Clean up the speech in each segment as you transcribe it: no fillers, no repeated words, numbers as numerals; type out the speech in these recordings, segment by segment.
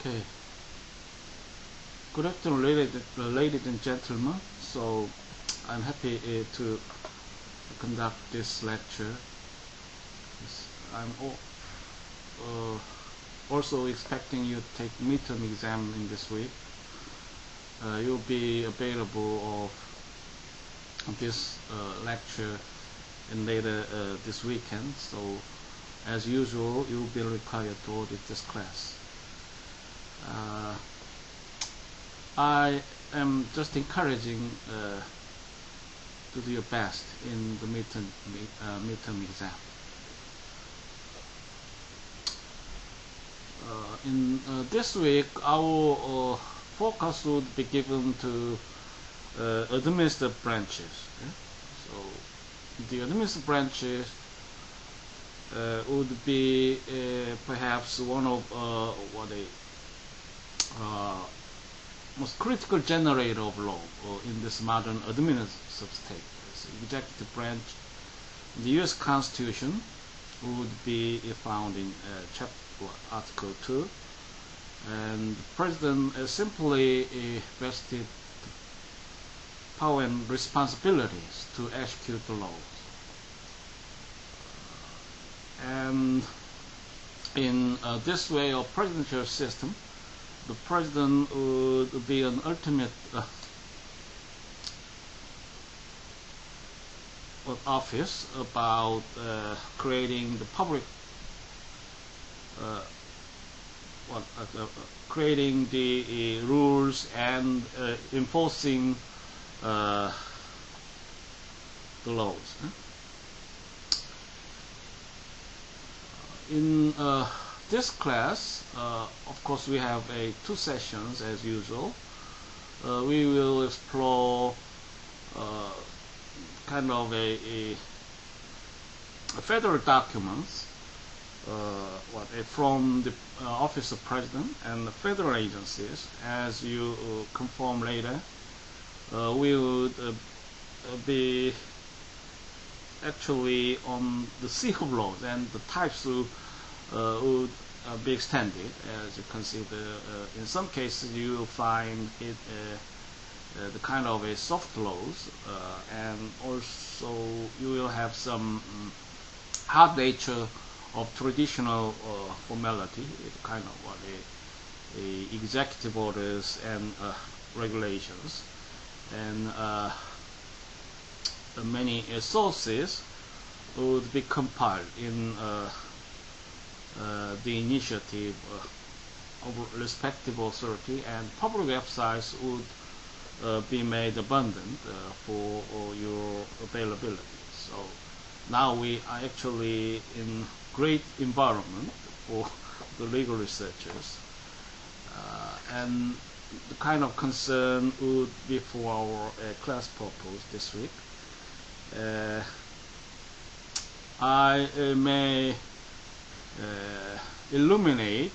Okay. Good afternoon, ladies and gentlemen. So I'm happy to conduct this lecture. I'm also expecting you to take midterm exam in this week. You'll be available of this lecture and later this weekend. So as usual, you'll be required to audit this class. I am just encouraging to do your best in the midterm exam. In this week, our focus would be given to administrative branches. Okay? So the administrative branches would be perhaps one of most critical generator of law in this modern administrative state. So executive branch, the U.S. Constitution would be found in Article 2, and the President simply vested power and responsibilities to execute the laws. And in this way of presidential system, the President would be an ultimate office about creating the public, creating the rules and enforcing the laws. In this class, of course, we have two sessions as usual. We will explore kind of a federal documents from the Office of President and the federal agencies. As you confirm later, we would be actually on the sea of laws, and the types would be extended. As you can see, in some cases you will find it the kind of a soft laws, and also you will have some hard nature of traditional formality, kind of a executive orders and regulations, and many sources would be compiled in the initiative of respective authority, and public websites would be made abundant for your availability. So now we are actually in great environment for the legal researchers, and the kind of concern would be for our class purpose this week. I may illuminate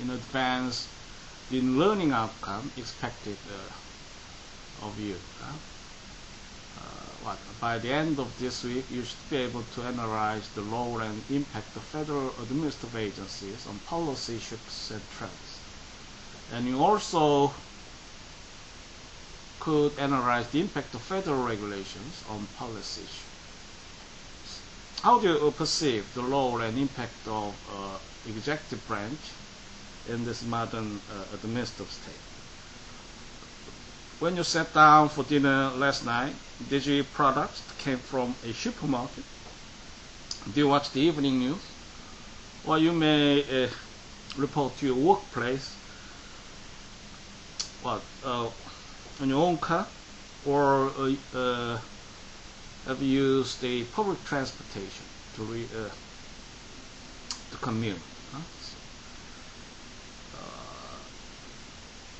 in advance the learning outcome expected of you. By the end of this week, you should be able to analyze the role and impact of federal administrative agencies on policy shifts and trends. And you also could analyze the impact of federal regulations on policy issues. How do you perceive the role and impact of executive branch in this modern administrative state? When you sat down for dinner last night, did you eat products that came from a supermarket? Do you watch the evening news? Or you may report to your workplace on your own car, or have used the public transportation to commute.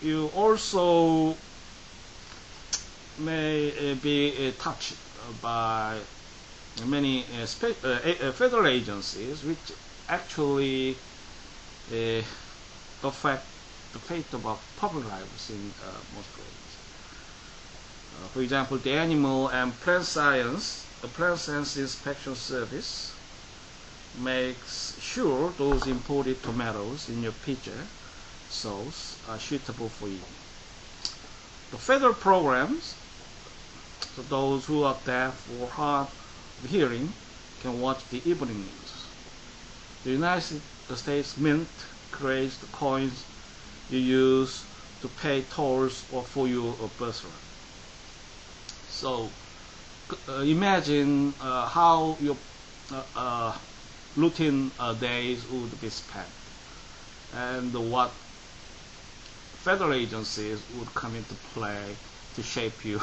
You also may be touched by many federal agencies which actually affect the fate of our public lives in most ways. For example, the Animal and Plant Science Inspection Service makes sure those imported tomatoes in your pitcher shows are suitable for you. The federal programs, so those who are deaf or hard of hearing can watch the evening news. The United States Mint creates the coins you use to pay tolls or for your bursary. So imagine how your routine days would be spent, and what federal agencies would come into play to shape you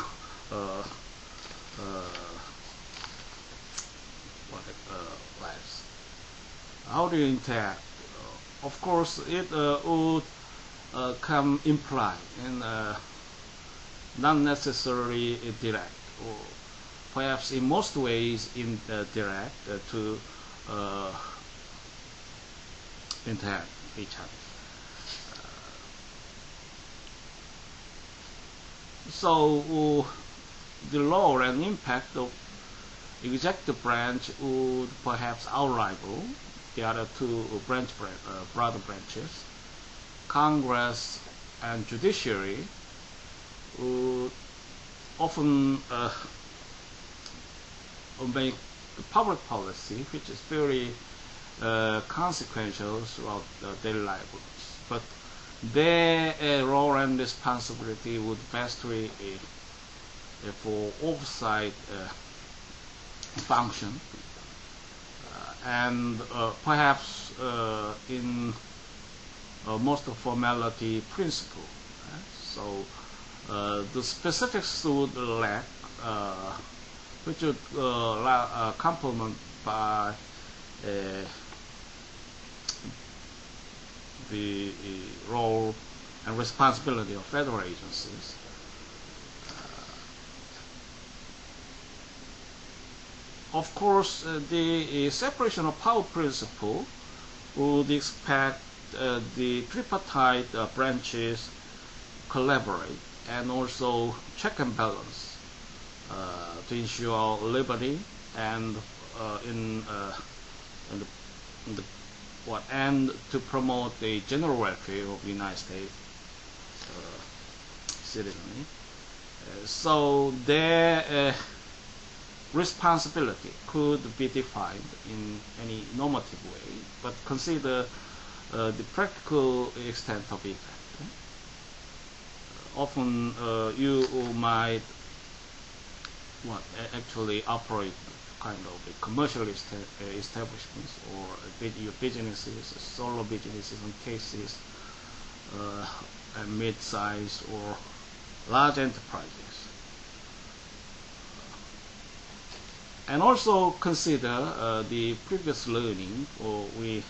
lives. How do you interact? Of course, it would come implied and not necessarily direct, or perhaps in most ways indirect to interact with each other. So the role and impact of executive branch would perhaps outrival the other two brother branches. Congress and judiciary would often make public policy which is very consequential throughout daily lives, but their role and responsibility would vastly for oversight function, and perhaps in most formality principle. So the specifics would lack, which would complement by the role and responsibility of federal agencies. Of course, the separation of power principle would expect the tripartite branches collaborate and also check and balance to ensure liberty and and to promote the general welfare of the United States citizenry. So their responsibility could be defined in any normative way, but consider the practical extent of it. Often you might actually operate kind of a commercial establishments or your businesses, solo businesses in cases, and mid-size or large enterprises. And also consider the previous learning, or we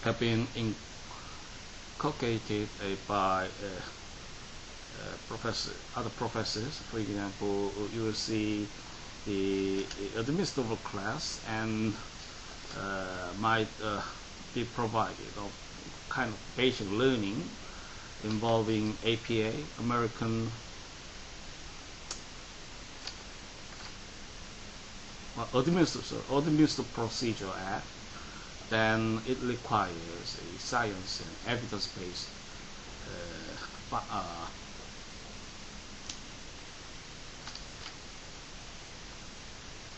have been inculcated by other professors. For example, you will see the administrative class and might be provided of kind of basic learning involving APA, American Administrative Procedure Act. Then it requires a science and evidence-based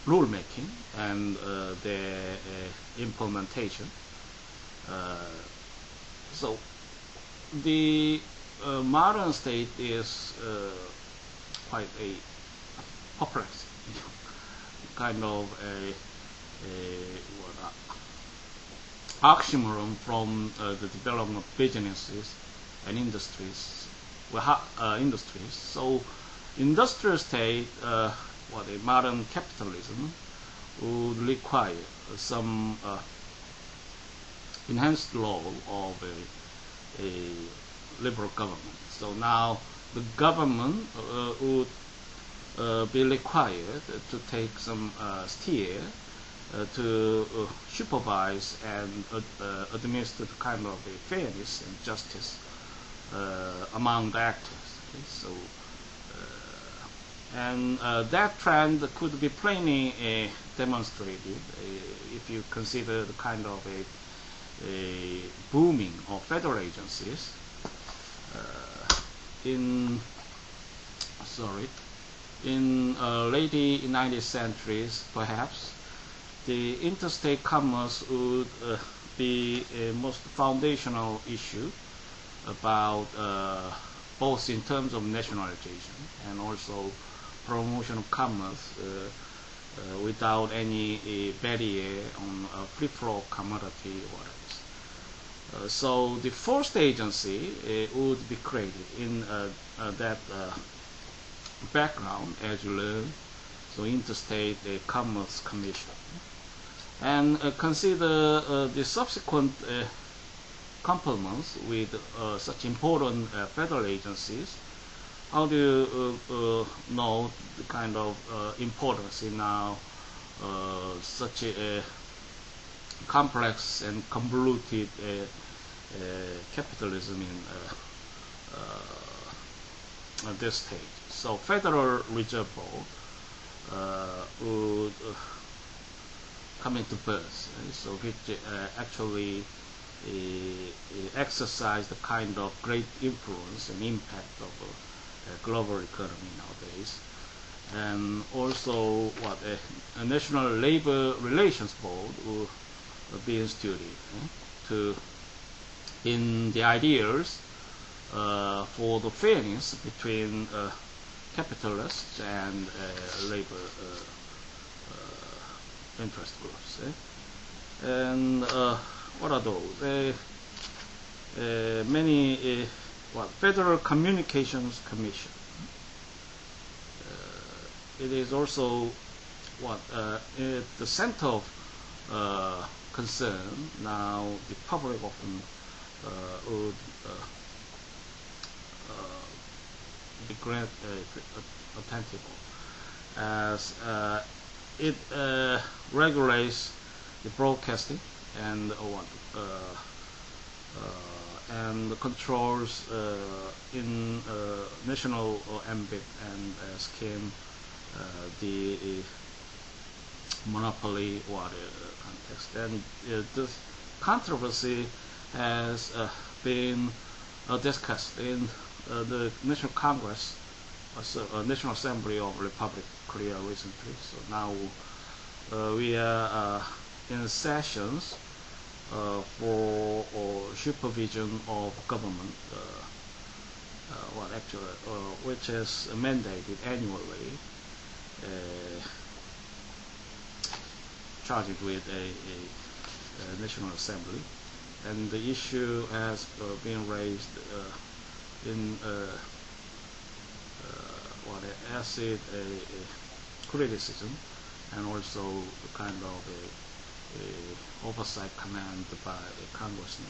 rulemaking and their implementation. So the modern state is quite a perplexing kind of a oxymoron from the development of businesses and industries. So industrial state, a modern capitalism would require some enhanced role of a liberal government. So now the government would be required to take some steer to supervise and administer the kind of a fairness and justice among the actors. Okay? So, and that trend could be plainly demonstrated if you consider the kind of a booming of federal agencies in late 19th centuries, perhaps, the interstate commerce would be a most foundational issue about both in terms of nationalization and also promotion of commerce without any barrier on free flow commodity orders. So the first agency would be created in that background, as you learn, so Interstate Commerce Commission. And consider the subsequent complements with such important federal agencies. How do you know the kind of importance in now such a complex and convoluted capitalism in this stage? So Federal Reserve Board would come into birth, so which actually exercise the kind of great influence and impact of global economy nowadays. And also what a National Labor Relations Board will be instituted in the ideals for the fairness between capitalists and labor interest groups. And what are those? Many Federal Communications Commission. It is also at the center of concern. Now the public often would be great attentive as it regulates the broadcasting and and controls in national ambit and scheme the monopoly context. And this controversy has been discussed in the National Congress, National Assembly of Republic of Korea recently. So now we are in sessions for supervision of government, which is mandated annually, charged with a National Assembly, and the issue has been raised in acid criticism, and also the kind of a oversight command by a congressman.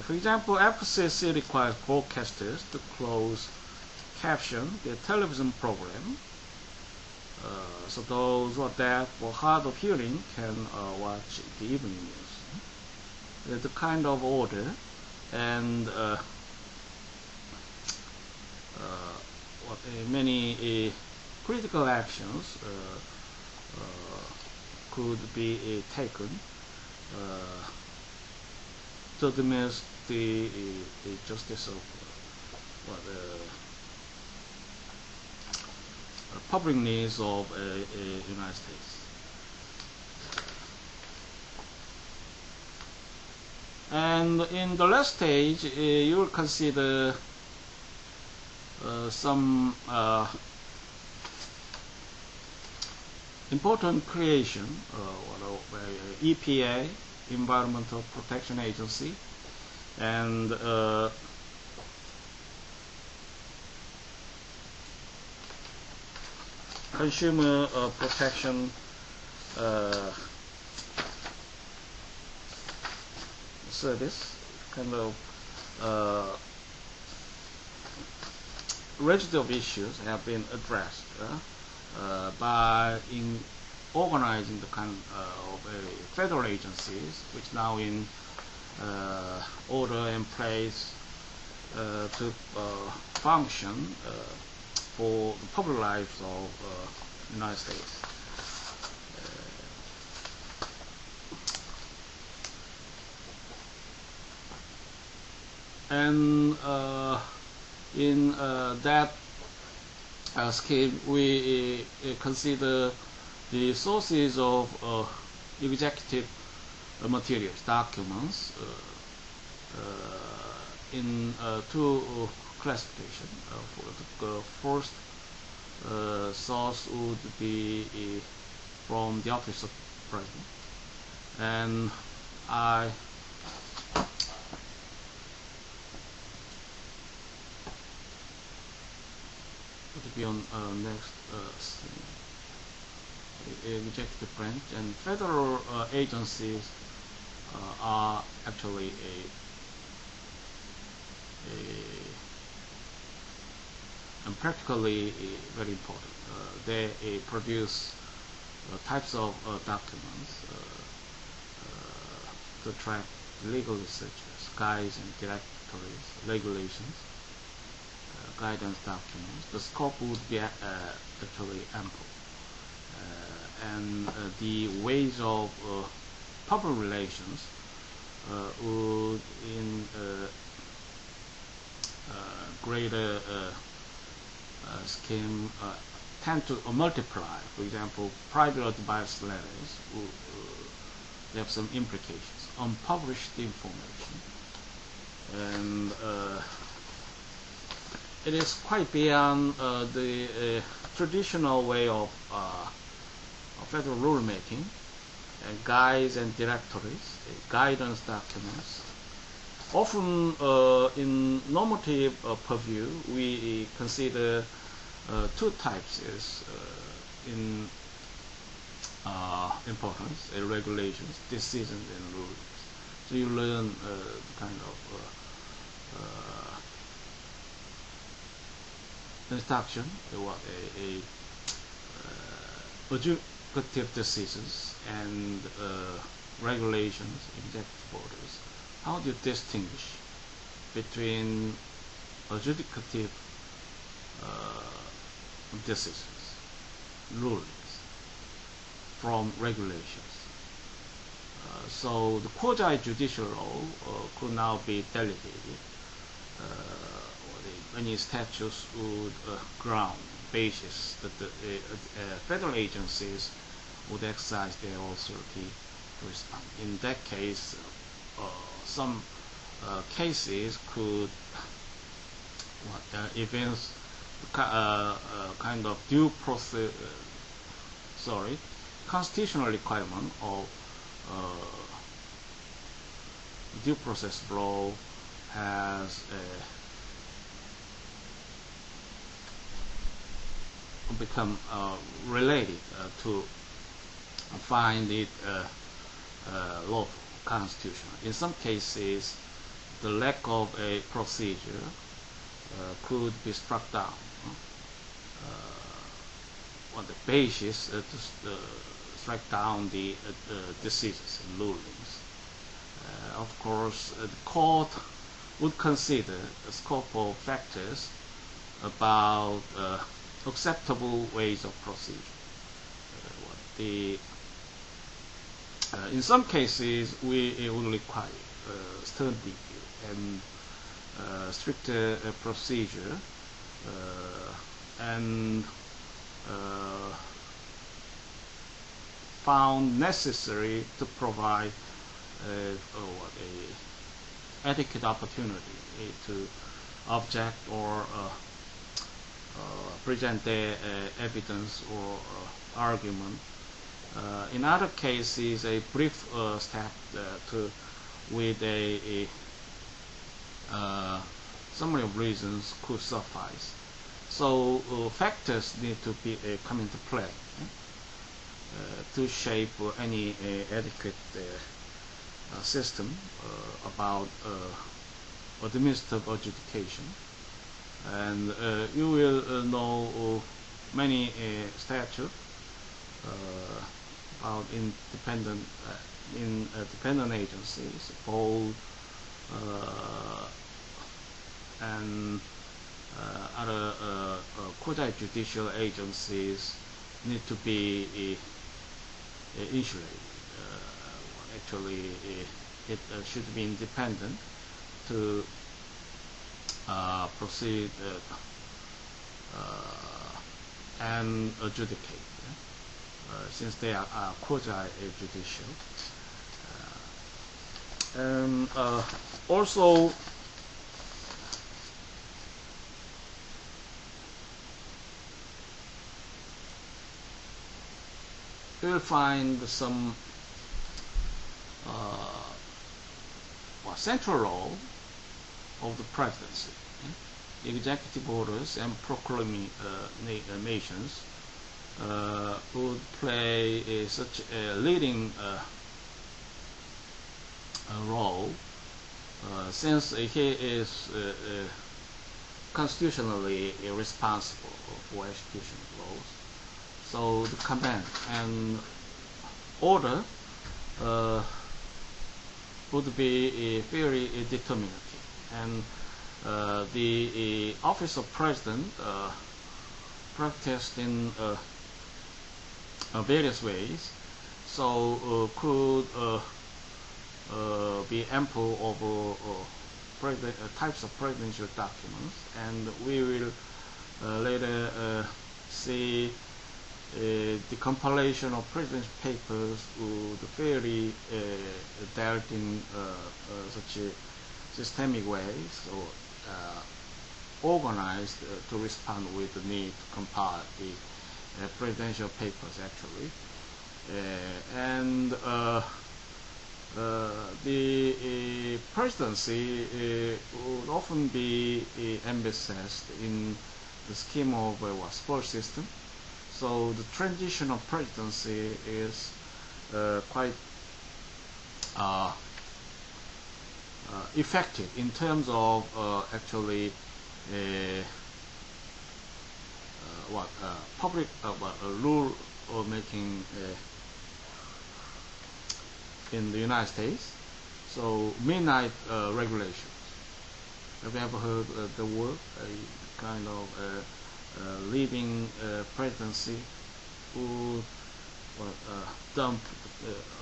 For example, FCC requires broadcasters to close caption their television program, so those who are deaf or hard of hearing can watch the evening news. The kind of order and many critical actions could be taken to diminish the justice of public needs of United States. And in the last stage, you will consider some important creation, EPA, Environmental Protection Agency, and Consumer Protection Service, kind of range of issues have been addressed by organizing the kind of federal agencies, which now in order and place to function for the public lives of the United States. And in that scheme, we consider the sources of executive materials, documents, in two classifications. For the first source would be from the Office of President, and I would be on next screen. The executive branch and federal agencies are actually and practically very important. They produce types of documents to track legal researchers, guides and directories, regulations, guidance documents. The scope would be actually ample, and the ways of public relations would in greater scheme tend to multiply. For example, private advice letters they have some implications. Unpublished information, and it is quite beyond the traditional way of federal rulemaking, and guides and directories, guidance documents. Often in normative purview, we consider two types is in importance: regulations, decisions, and rulings. So you learn the kind of instruction, what adjudicative decisions and regulations, executive orders. How do you distinguish between adjudicative decisions, rulings, from regulations? So the quasi-judicial role could now be delegated. Any statutes would ground basis that the federal agencies would exercise their authority to respond. In that case, some cases could evince kind of due process, constitutional requirement of due process law has become related to find it lawful, constitutional. In some cases, the lack of a procedure could be struck down on the basis to strike down the decisions and rulings. Of course, the court would consider the scope of factors about acceptable ways of procedure. In some cases, we will require stern review and stricter procedure, and found necessary to provide a adequate opportunity to object or present their evidence or argument. In other cases, a brief step with a summary of reasons could suffice. So factors need to be come into play to shape any adequate system about administrative adjudication. And you will know many statutes about independent agencies, both and other quasi-judicial agencies need to be insulated. Actually, it should be independent to proceed and adjudicate, since they are quasi-judicial. And also, you will find some central role of the presidency. Executive orders and proclamations would play such a leading role, since he is constitutionally responsible for execution of laws. So the command and order would be very determinative, and the office of president practiced in various ways, so could be ample of types of presidential documents, and we will later see the compilation of presidential papers would fairly dealt in such a systemic way, so organized to respond with the need to compile the presidential papers actually. And the presidency would often be emphasized in the scheme of a support system. So the transition of presidency is quite effective in terms of actually public rule making in the United States. So midnight regulations. Have you ever heard the word? A kind of leaving presidency who dump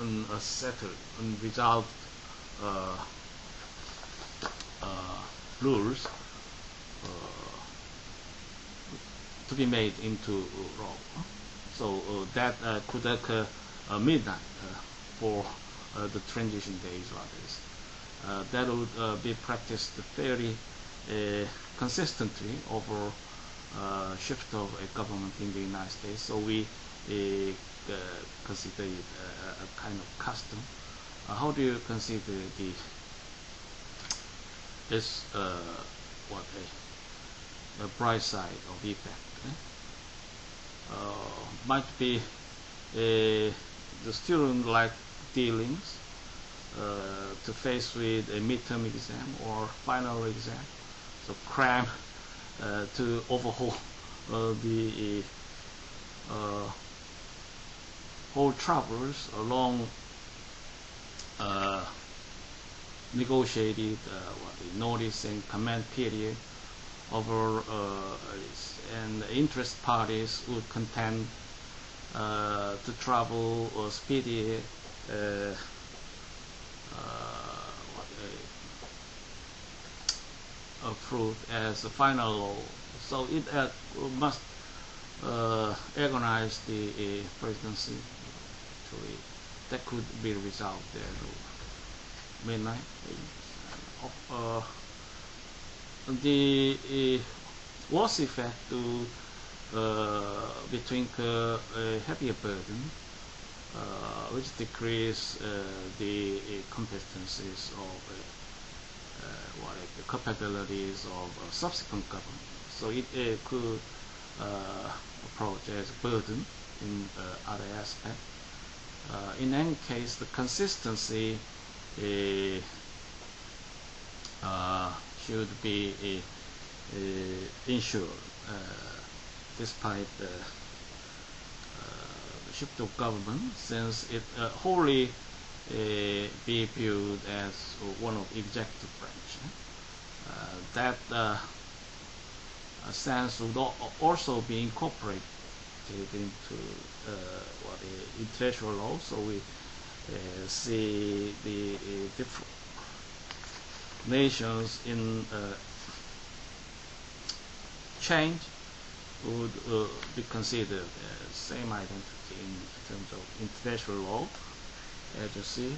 unsettled, unresolved rules to be made into law. So that could occur midnight for the transition days like this. That would be practiced fairly consistently over shift of a government in the United States. So we consider it a kind of custom. How do you consider this a bright side of the effect? Might be the student-like dealings to face with a midterm exam or final exam. So cram to overhaul the whole travels along negotiated notice and comment period over and interest parties would contend to travel speedy approved as a final law. So it must agonize the presidency. Actually, that could be resolved at midnight. The worst effect to between a heavier burden, which decrease the competencies of the capabilities of subsequent government. So it could approach as a burden in other aspects. In any case, the consistency should be ensured despite the shift of government, since it wholly be viewed as one of executive branch. That sense would also be incorporated into international law. So we see the different nations in change would be considered as same identity in terms of international law, as you see.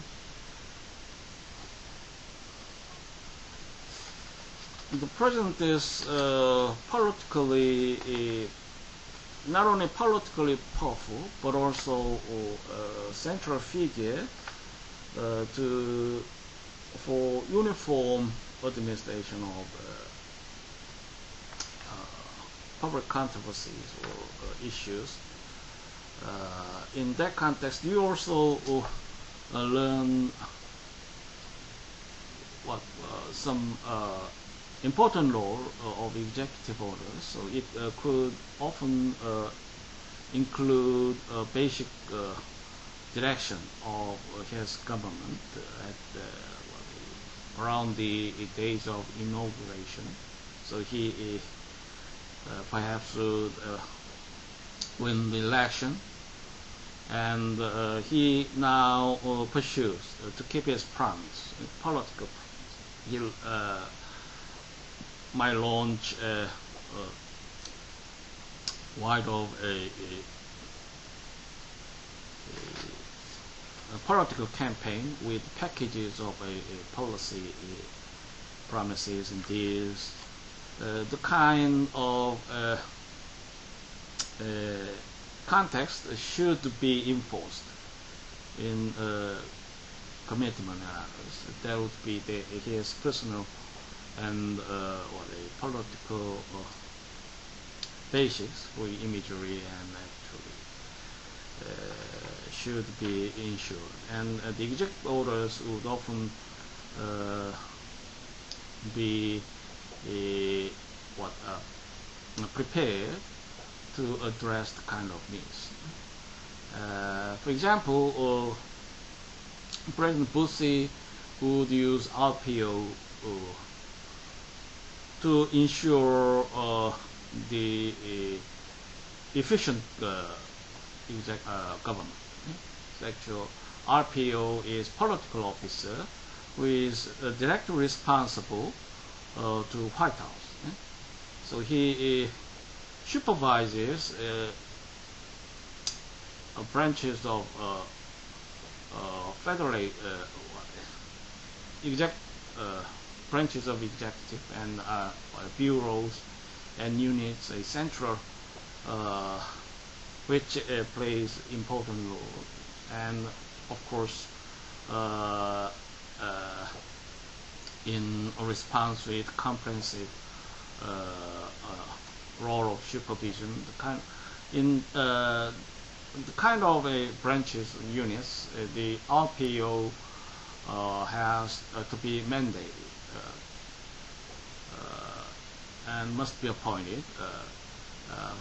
The president is politically, not only politically powerful, but also a central figure for uniform administration of public controversies or issues. In that context, you also learn some important law of executive orders. So it could often include a basic direction of his government at around the days of inauguration. So he perhaps would win the election, and he now pursues to keep his promise, political promise. He might launch wide of a political campaign with packages of a policy promises and deals. The kind of context should be enforced in commitment matters. There would be his personal and a political basics for imagery and actually should be ensured. And the executive orders would often be prepared to address the kind of needs. For example, President Bush would use RPO to ensure the efficient government. Actually, RPO is political officer who is directly responsible to White House. So he supervises branches of federal branches of executive and bureaus and units, a central which plays important role, and of course in response with comprehensive role of supervision, the kind of branches and units, the RPO has to be mandated and must be appointed,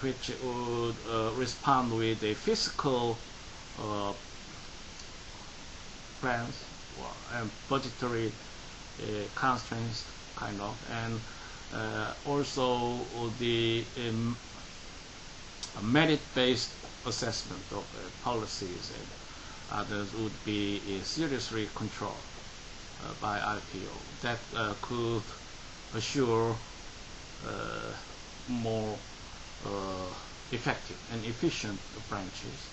which would respond with a fiscal plans and budgetary constraints, kind of, and also the merit-based assessment of policies and others would be seriously controlled by RPO. That could assure more effective and efficient branches.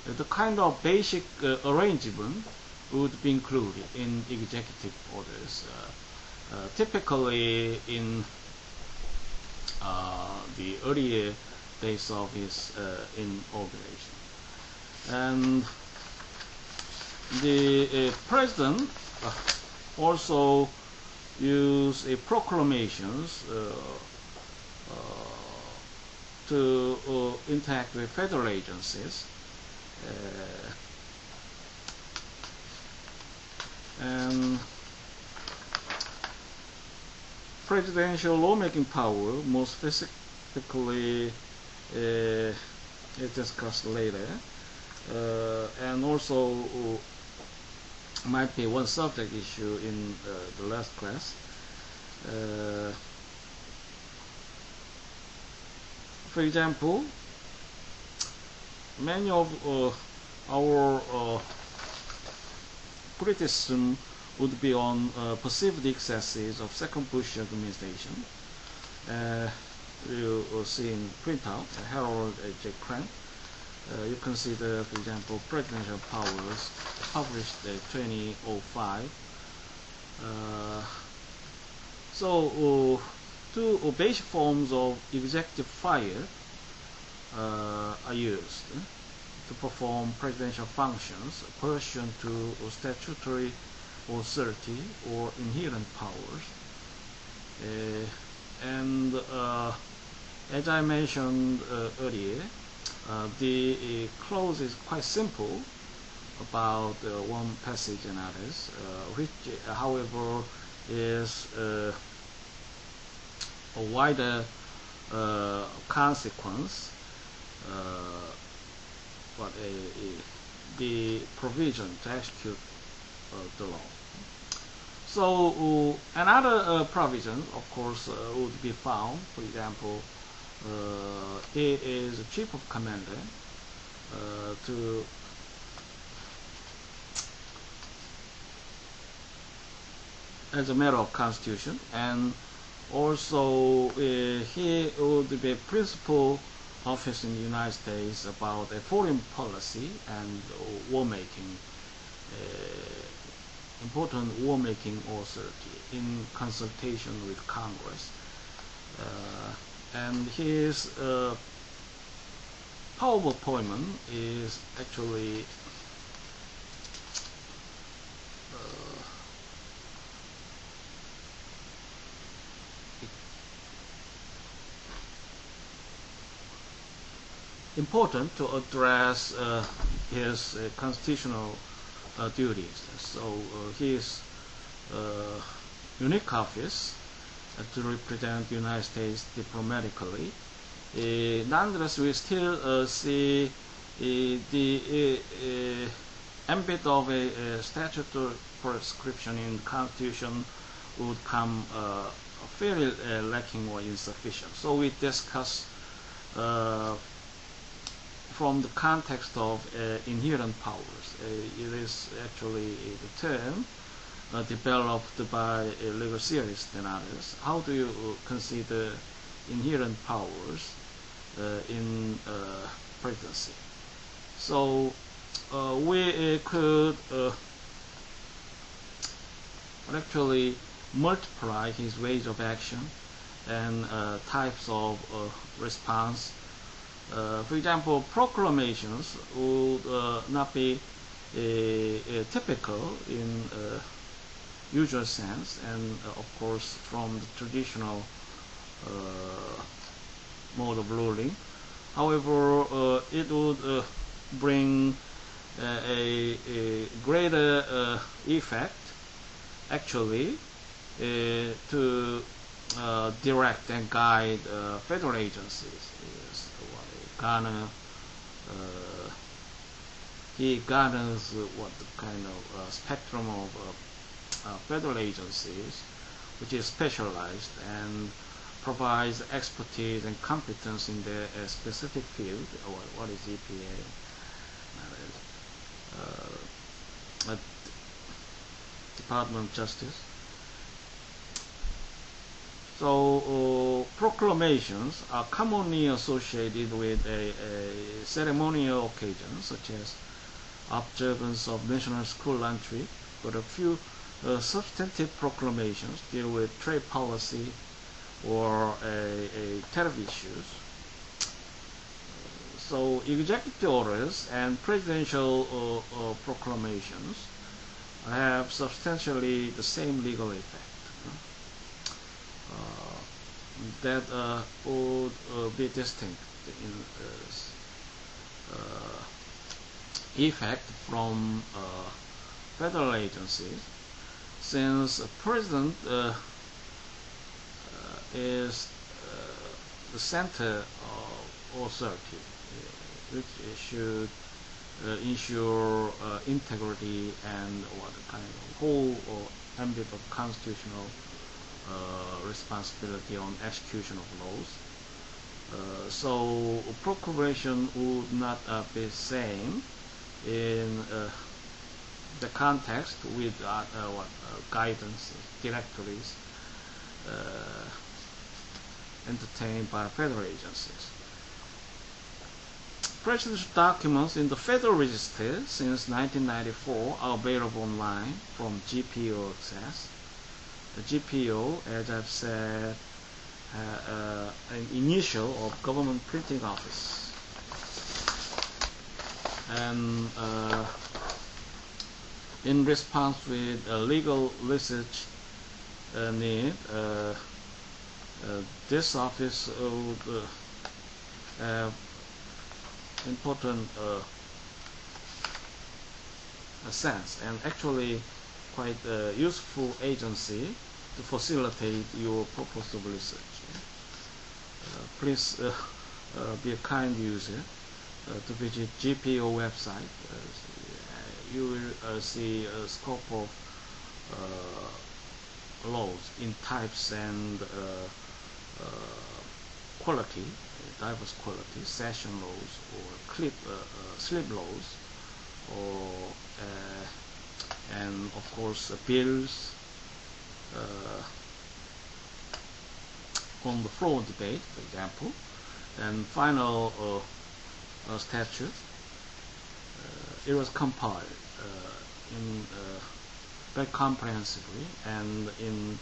The kind of basic arrangement would be included in executive orders, typically in the earlier days of its inauguration. And the president also use proclamations to interact with federal agencies, and presidential lawmaking power, more specifically, is discussed later, and also might be one subject issue in the last class. For example, many of our criticism would be on perceived excesses of second Bush administration, you will see in printout, Harold J. Crank. You consider, for example, presidential powers published 2005. So two basic forms of executive fire are used to perform presidential functions pursuant to statutory authority or inherent powers. And as I mentioned earlier, the clause is quite simple about one passage and others, which, however, is a wider consequence, but the provision to execute the law. So another provision, of course, would be found. For example, he is the chief of commander to as a matter of constitution, and also he would be principal office in the United States about a foreign policy and war making, important war making authority in consultation with Congress. And his power of appointment is actually important to address his constitutional duties. So his unique office to represent the United States diplomatically. Nonetheless, we still see the ambit of a statutory prescription in the Constitution would come fairly lacking or insufficient. So we discuss from the context of inherent powers. It is actually the term developed by legal theorists and others. How do you consider inherent powers in presidency? So we could actually multiply his ways of action and types of response. For example, proclamations would not be typical in usual sense, and of course from the traditional mode of ruling. However, it would bring a greater effect actually to direct and guide federal agencies. He garners what kind of spectrum of federal agencies, which is specialized and provides expertise and competence in their specific field. What is EPA? Department of Justice. So proclamations are commonly associated with a ceremonial occasions, such as observance of national school lunch week, but a few substantive proclamations deal with trade policy or tariff issues. So executive orders and presidential proclamations have substantially the same legal effect. That would be distinct in effect from federal agencies, since the president is the center of authority, which should ensure integrity and what kind of whole ambit of constitutional responsibility on execution of laws. So proclamation would not be the same in the context with guidance, directories, entertained by federal agencies. Presidential documents in the Federal Register since 1994 are available online from GPO access. The GPO, as I've said, an initial of government printing office. And in response with legal research need, this office would have important sense and actually quite a useful agency to facilitate your purpose of research. Please be a kind user to visit GPO website. You will see a scope of laws in types and quality, diverse quality, session laws or slip laws, or and of course bills on the floor debate, for example, and final statute. It was compiled very comprehensively and in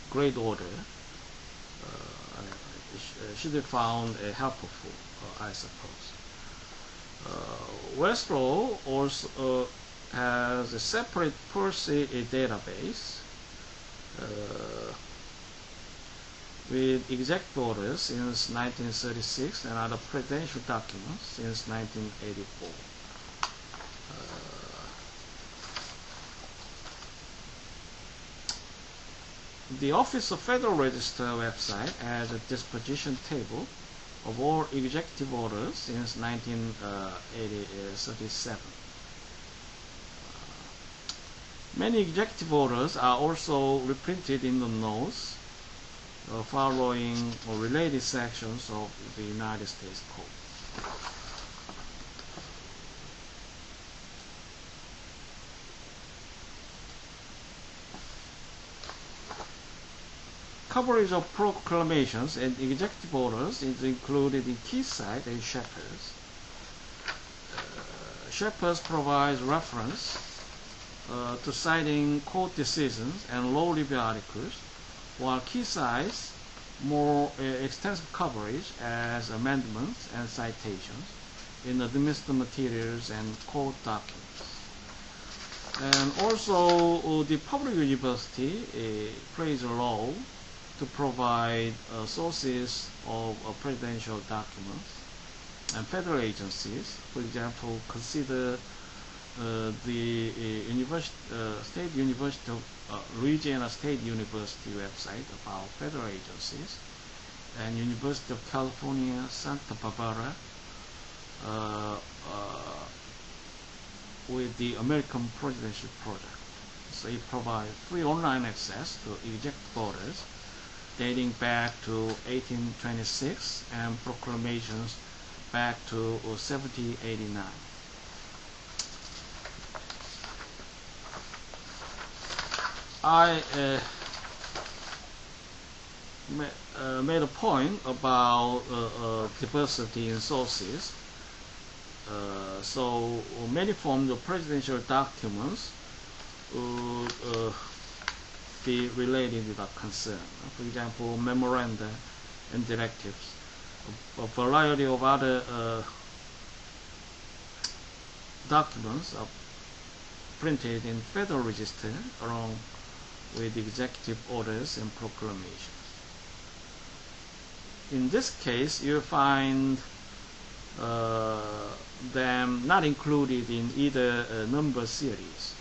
great order. Should be found helpful, I suppose. Westlaw also has a separate policy database with executive orders since 1936 and other presidential documents since 1984. The Office of Federal Register website has a disposition table of all executive orders since 1937. Many executive orders are also reprinted in the notes following or related sections of the United States Code. Coverage of proclamations and executive orders is included in Keysight and Shepherds. Shepherds provides reference to citing court decisions and law review articles, while Keysight's more extensive coverage as amendments and citations in administrative materials and court documents. And also the public university plays a role to provide sources of presidential documents and federal agencies. For example, consider the State University of Louisiana State University website about federal agencies, and University of California, Santa Barbara with the American Presidential Project. So it provides free online access to executive orders dating back to 1826 and proclamations back to 1789. I made a point about diversity in sources. So many forms of presidential documents would be related with our concern. For example, memoranda and directives. A variety of other documents are printed in Federal Register along with executive orders and proclamations. In this case, you'll find them not included in either number series.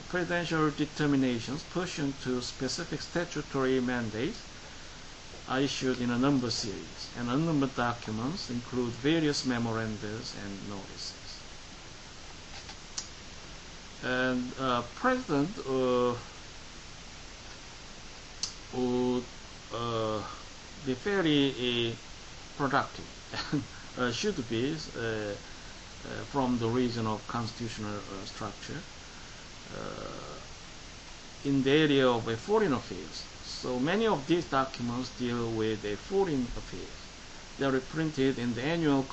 Presidential determinations pursuant to specific statutory mandates are issued in a number series, and unnumbered documents include various memorandas and notices. And President would be fairly productive and should be from the reason of constitutional structure. in the area of foreign affairs. So many of these documents deal with foreign affairs. They are printed in the annual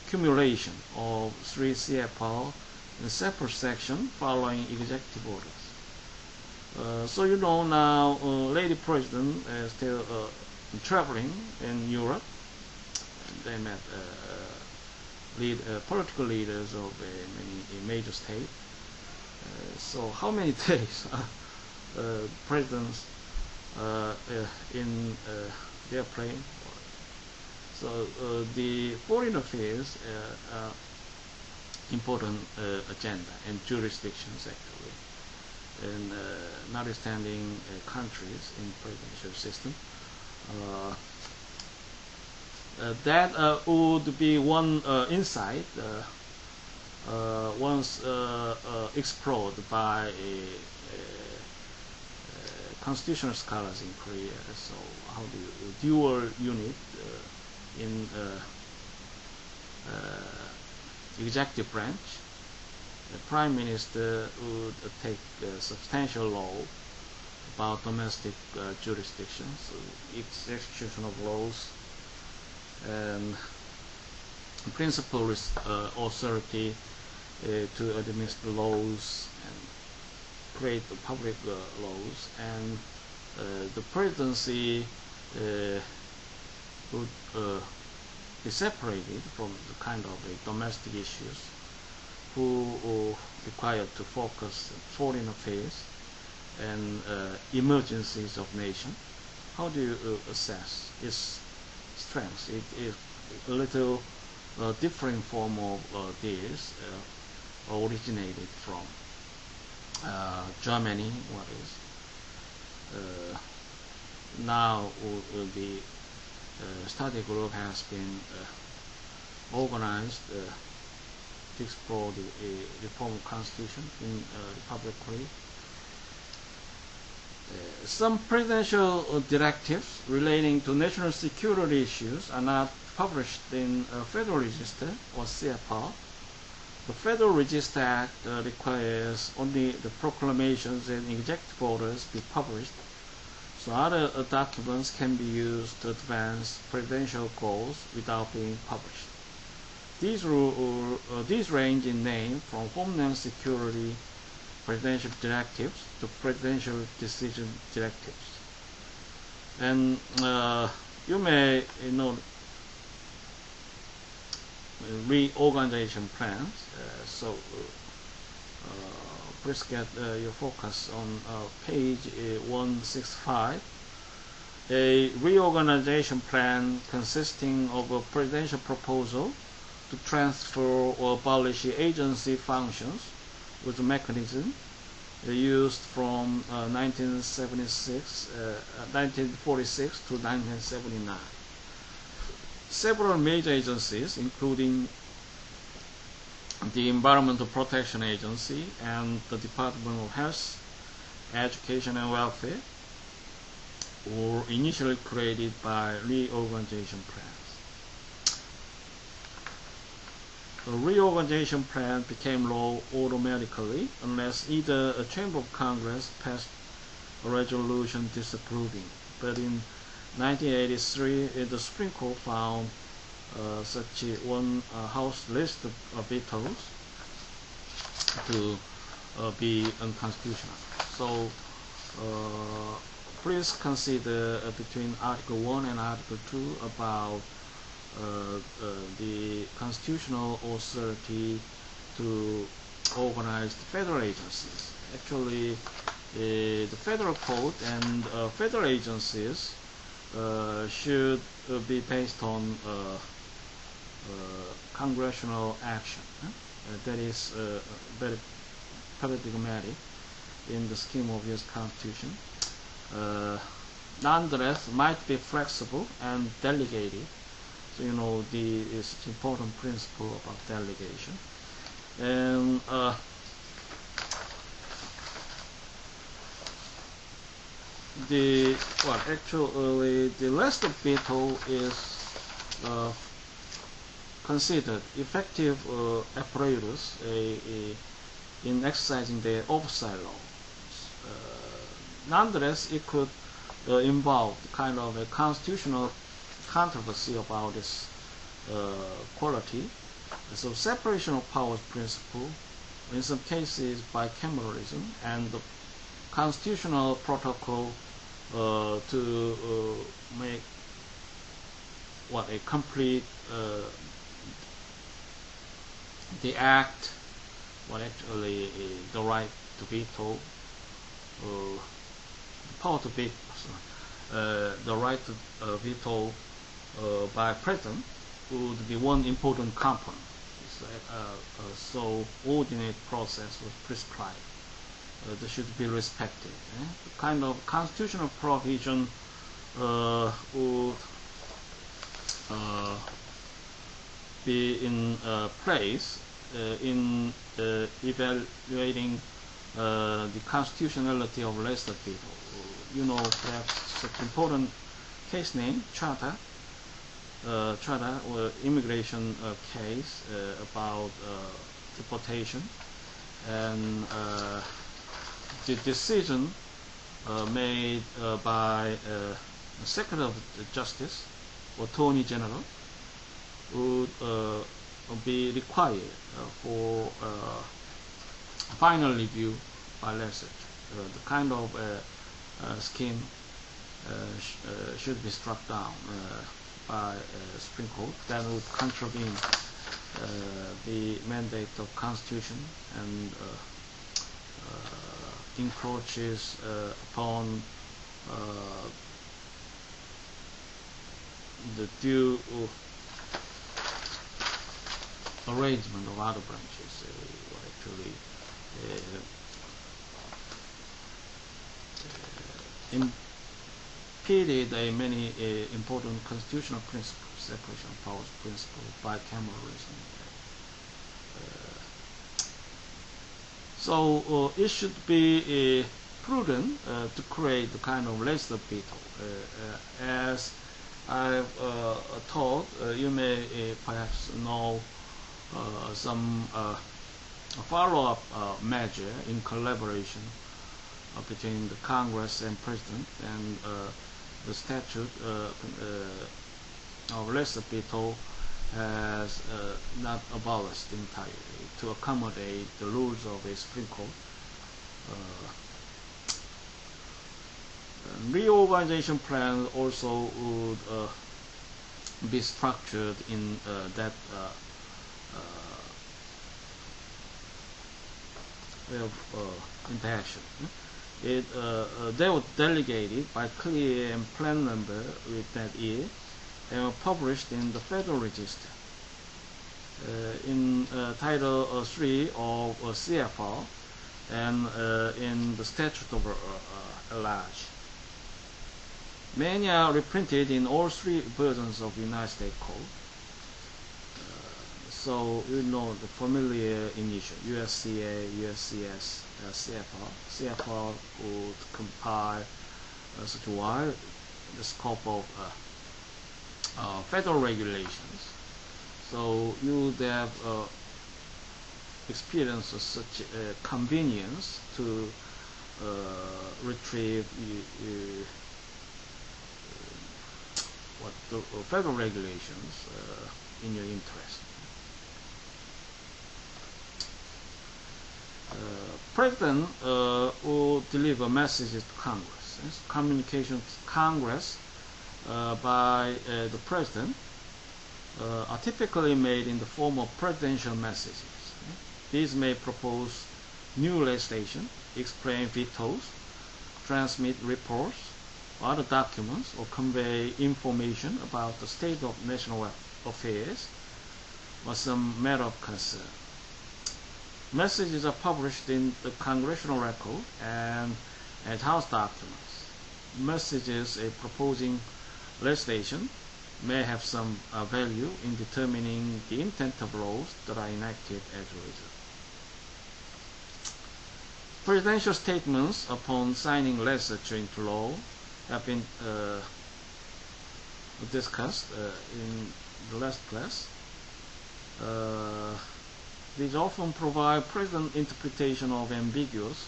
accumulation of 3 CFR in a separate section following executive orders. So you know now, Lady President is still traveling in Europe. They met political leaders of many major states. So how many days presidents in their plane? So the foreign affairs important agenda and jurisdictions actually, and notwithstanding countries in presidential system. That would be one insight once explored by constitutional scholars in Korea. So how do you dual unit in executive branch? The Prime Minister would take substantial law about domestic jurisdictions, execution of laws, and principal authority to administer laws and create the public laws, and the presidency would be separated from the kind of domestic issues, who required to focus on foreign affairs and emergencies of nation. How do you assess its strengths? It is a little different form of this originated from Germany. What is now the study group has been organized to explore the reform of constitution in Republic of Korea. Some presidential directives relating to national security issues are not published in Federal Register or CFR. The Federal Register Act requires only the proclamations and executive orders be published, so other documents can be used to advance presidential goals without being published. These range in name from Homeland Security presidential directives to presidential decision directives. And you may know reorganization plans. So please get your focus on page 165. A reorganization plan consisting of a presidential proposal to transfer or abolish agency functions with a mechanism used from 1946 to 1979. Several major agencies, including the Environmental Protection Agency and the Department of Health, Education and Welfare, were initially created by reorganization plans. The reorganization plan became law automatically unless either a Chamber of Congress passed a resolution disapproving. But in 1983, the Supreme Court found such one House list of vetoes to be unconstitutional. So please consider between Article 1 and Article 2 about the constitutional authority to organize the federal agencies. Actually, the federal code and federal agencies should be based on congressional action. That is very paradigmatic in the scheme of U.S. Constitution. Nonetheless, might be flexible and delegated. So you know it's an important principle about delegation. And actually the rest of veto is considered effective apparatus in exercising their oversight laws. nonetheless, it could involve kind of a constitutional controversy about this quality. So separation of powers principle, in some cases bicameralism, and the constitutional protocol to make a complete the act, actually the right to veto, the power to veto, the right to veto by president would be one important component. So ordinate process was prescribed. That should be respected. The kind of constitutional provision would be in place in evaluating the constitutionality of lesser veto. You know, perhaps such important case name, Charter or immigration case about deportation, and the decision made by the Secretary of Justice or Attorney General would be required for final review by legislature. The kind of scheme should be struck down by Supreme Court that would contravene the mandate of Constitution and encroaches upon the due arrangement of other branches. Actually impeded many important constitutional principles, separation of powers principle, bicameralism. So it should be prudent to create the kind of lesser veto. As I've taught, you may perhaps know some follow-up measure in collaboration between the Congress and President, and the statute of lesser veto has not abolished entirely to accommodate the rules of a Supreme Court. Reorganization plan also would be structured in that way of interaction. They were delegated by clear and plan number with that year and were published in the Federal Register. In Title 3 of CFR and in the Statute of LR. Many are reprinted in all three versions of United States Code. So you know the familiar initial USCA, USCS, CFR. CFR would compile such wide the scope of federal regulations. So you would have experience of such convenience to retrieve what the federal regulations in your interest. President will deliver messages to Congress. Yes? Communication to Congress by the President are typically made in the form of presidential messages. These may propose new legislation, explain vetoes, transmit reports, or other documents, or convey information about the state of national affairs or some matter of concern. Messages are published in the Congressional Record and as House documents. Messages proposing legislation may have some value in determining the intent of laws that are enacted as a result. Presidential statements upon signing legislature into law have been discussed in the last class. These often provide President interpretation of ambiguous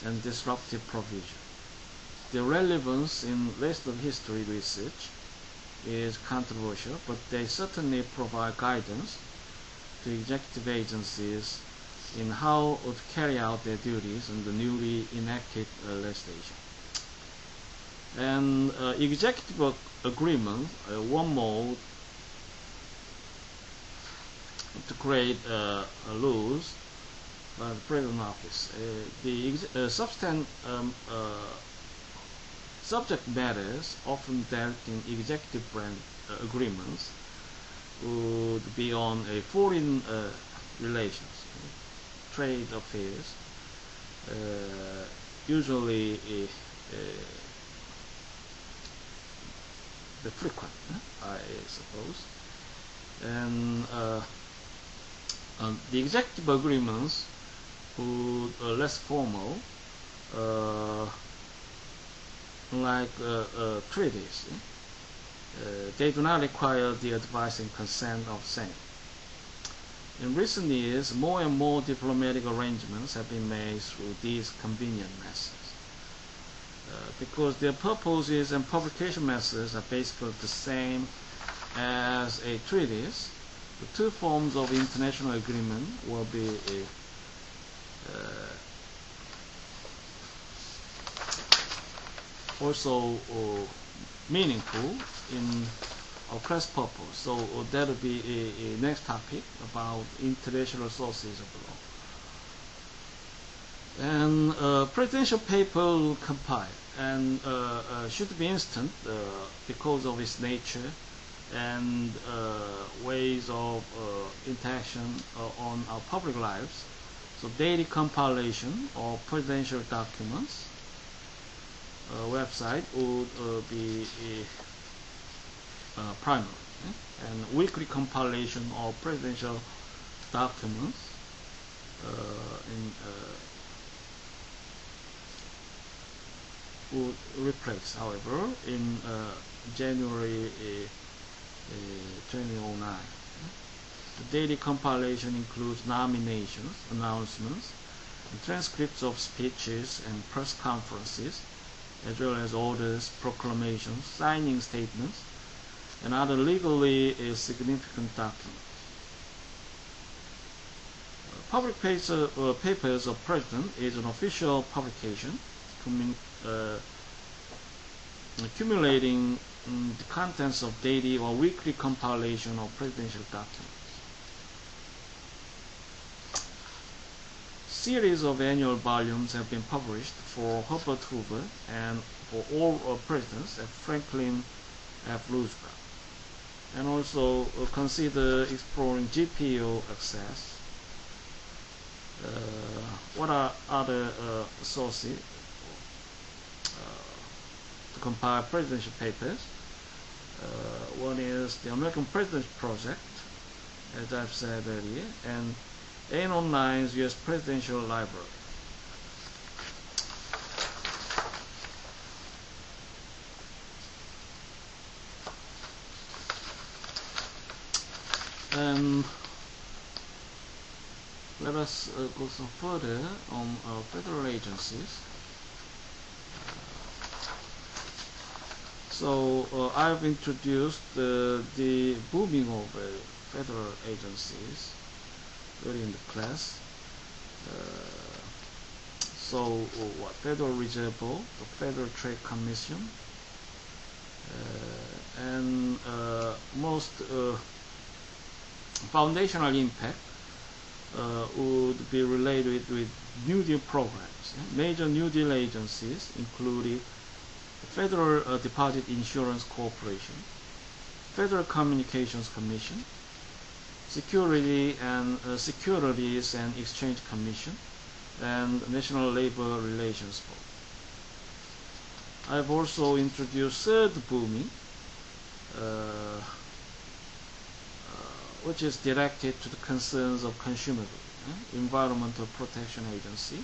and disruptive provision. their relevance in rest of history research is controversial, but they certainly provide guidance to executive agencies in how to carry out their duties in the newly enacted legislation. And executive agreement, one mode to create rules by the President Office. The subject matters often dealt in executive branch agreements would be on foreign relations, trade affairs, usually the frequent, I suppose. And the executive agreements would less formal, like treaties. They do not require the advice and consent of Senate. In recent years, more and more diplomatic arrangements have been made through these convenient methods. Because their purposes and publication methods are basically the same as a treaties, the two forms of international agreement will be also meaningful in our class purpose. So that will be a next topic about international sources of law. And presidential paper will compile and should be instant because of its nature and ways of interaction on our public lives. So daily compilation of presidential documents website would be primary, and weekly compilation of presidential documents would replace, however, in January 2009. The daily compilation includes nominations, announcements, and transcripts of speeches and press conferences, as well as orders, proclamations, signing statements, and other legally significant documents. Public papers of President is an official publication accumulating the contents of daily or weekly compilation of presidential documents. Series of annual volumes have been published for Herbert Hoover and for all presidents at Franklin F. Roosevelt. And also consider exploring GPO access. What are other sources to compile presidential papers? One is the American President's Project, as I've said earlier, and AIM Online's U.S. Presidential Library. Let us go some further on federal agencies. So I've introduced the booming of federal agencies early in the class. Federal Reserve Board, the Federal Trade Commission, and most foundational impact would be related with New Deal programs. Major New Deal agencies included the Federal Deposit Insurance Corporation, Federal Communications Commission, Securities and Exchange Commission, and National Labor Relations Board. I've also introduced third booming, which is directed to the concerns of consumer goods, Environmental Protection Agency,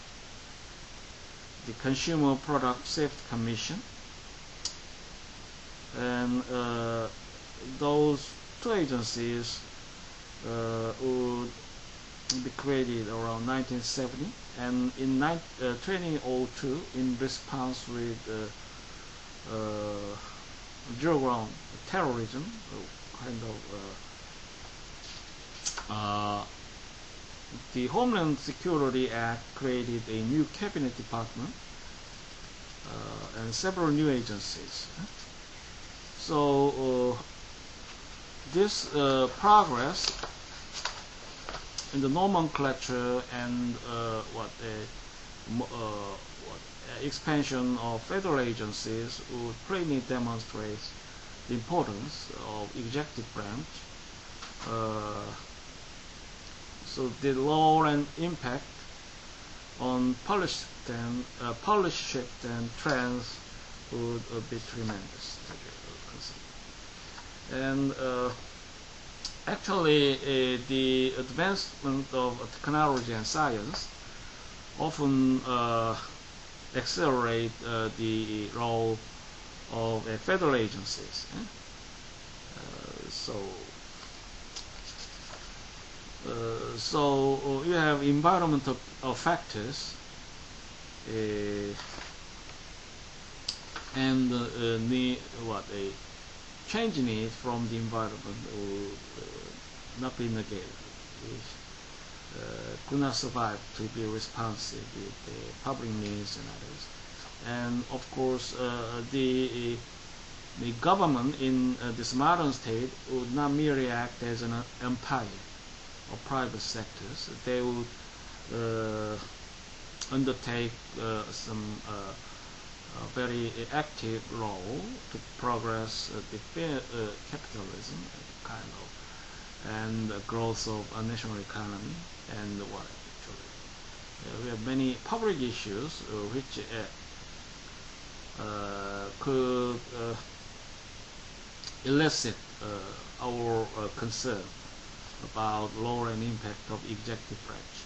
the Consumer Product Safety Commission, and those two agencies would be created around 1970, and in 2002, in response with zero ground terrorism, kind of. The Homeland Security Act created a new cabinet department and several new agencies. So this progress in the nomenclature and expansion of federal agencies would plainly demonstrate the importance of executive branch. So the role and impact on policy shift and trends would be tremendous. And actually, the advancement of technology and science often accelerate the role of federal agencies. So you have environmental factors and a change need from the environment will not be negated. Could not survive to be responsive with the public needs and others. And of course, the government in this modern state would not merely act as an empire or private sectors. They would undertake some very active role to progress the capitalism, kind of, and the growth of a national economy, and what actually we have many public issues which could elicit our concern about role and impact of executive branch.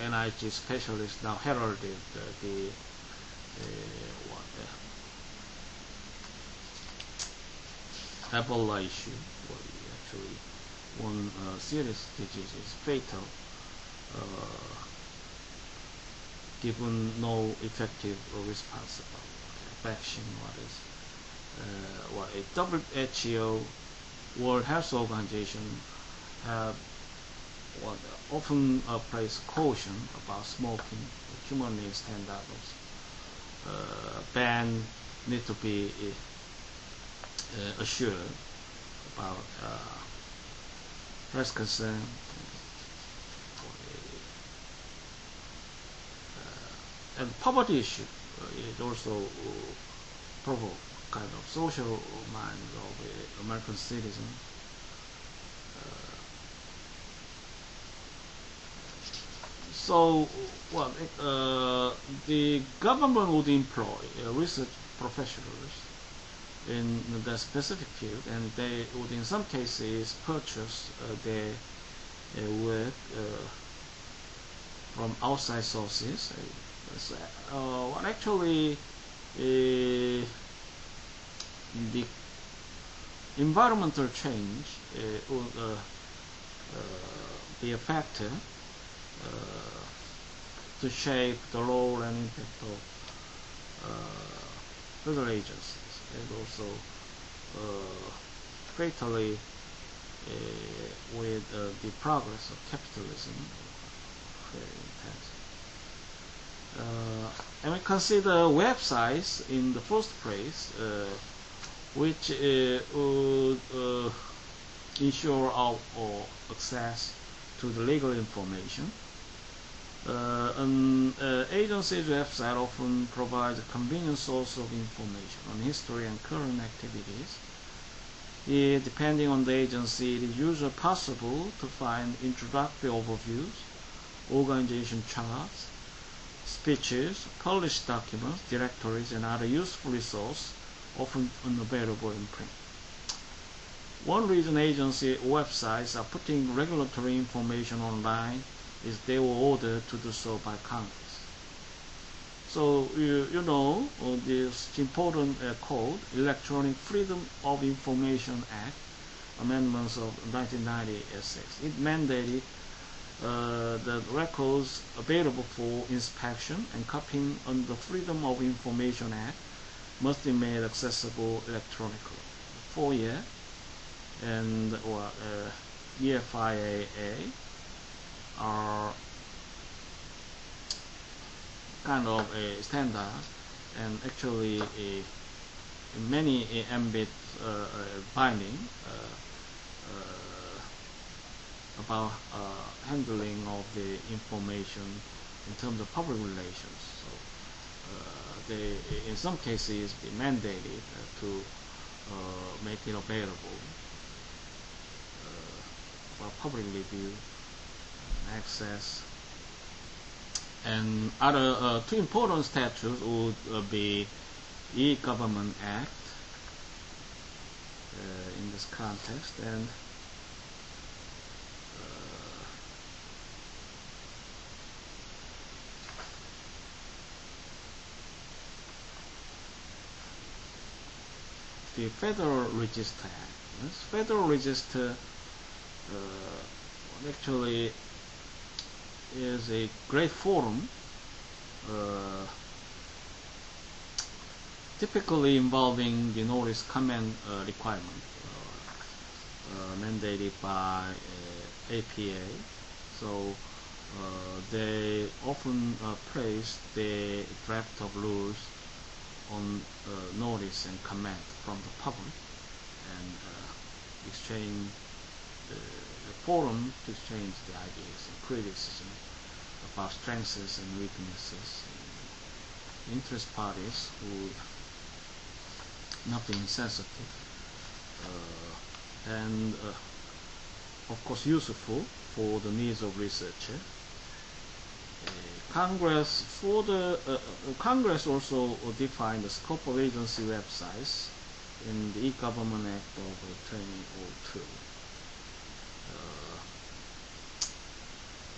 NIH specialists now heralded the Ebola issue. Actually, one serious disease is fatal, given no effective response about vaccine. A WHO, World Health Organization, have often place caution about smoking. Humanly standards ban need to be assured about health concern. And poverty issue is also provoke kind of social mind of American citizen. So, the government would employ research professionals in the specific field, and they would, in some cases, purchase their work from outside sources. Actually, the environmental change would be a factor to shape the role and impact of federal agencies, and also fatally with the progress of capitalism, very intense. And we consider websites in the first place, which would ensure our access to the legal information. An agency's website often provides a convenient source of information on history and current activities. Depending on the agency, it is usually possible to find introductory overviews, organization charts, speeches, published documents, directories, and other useful resources often unavailable in print. One reason agency websites are putting regulatory information online is they were ordered to do so by Congress. So you know this important code, Electronic Freedom of Information Act, amendments of 1996. It mandated the records available for inspection and copying under the Freedom of Information Act must be made accessible electronically. FOIA and EFIAA are kind of a standard, and actually in many ambit binding about handling of the information in terms of public relations. So they, in some cases, be mandated to make it available for public review and access. And other two important statutes would be E-Government Act in this context, and the Federal Register Act. This Federal Register actually is a great forum, typically involving the notice comment requirement mandated by APA. So they often place the draft of rules on notice and comment from the public, and exchange the forum to exchange the ideas and criticism about strengths and weaknesses. Interest parties who not being sensitive, and of course useful for the needs of researcher. Congress also defined the scope of agency websites in the E-Government Act of 2002.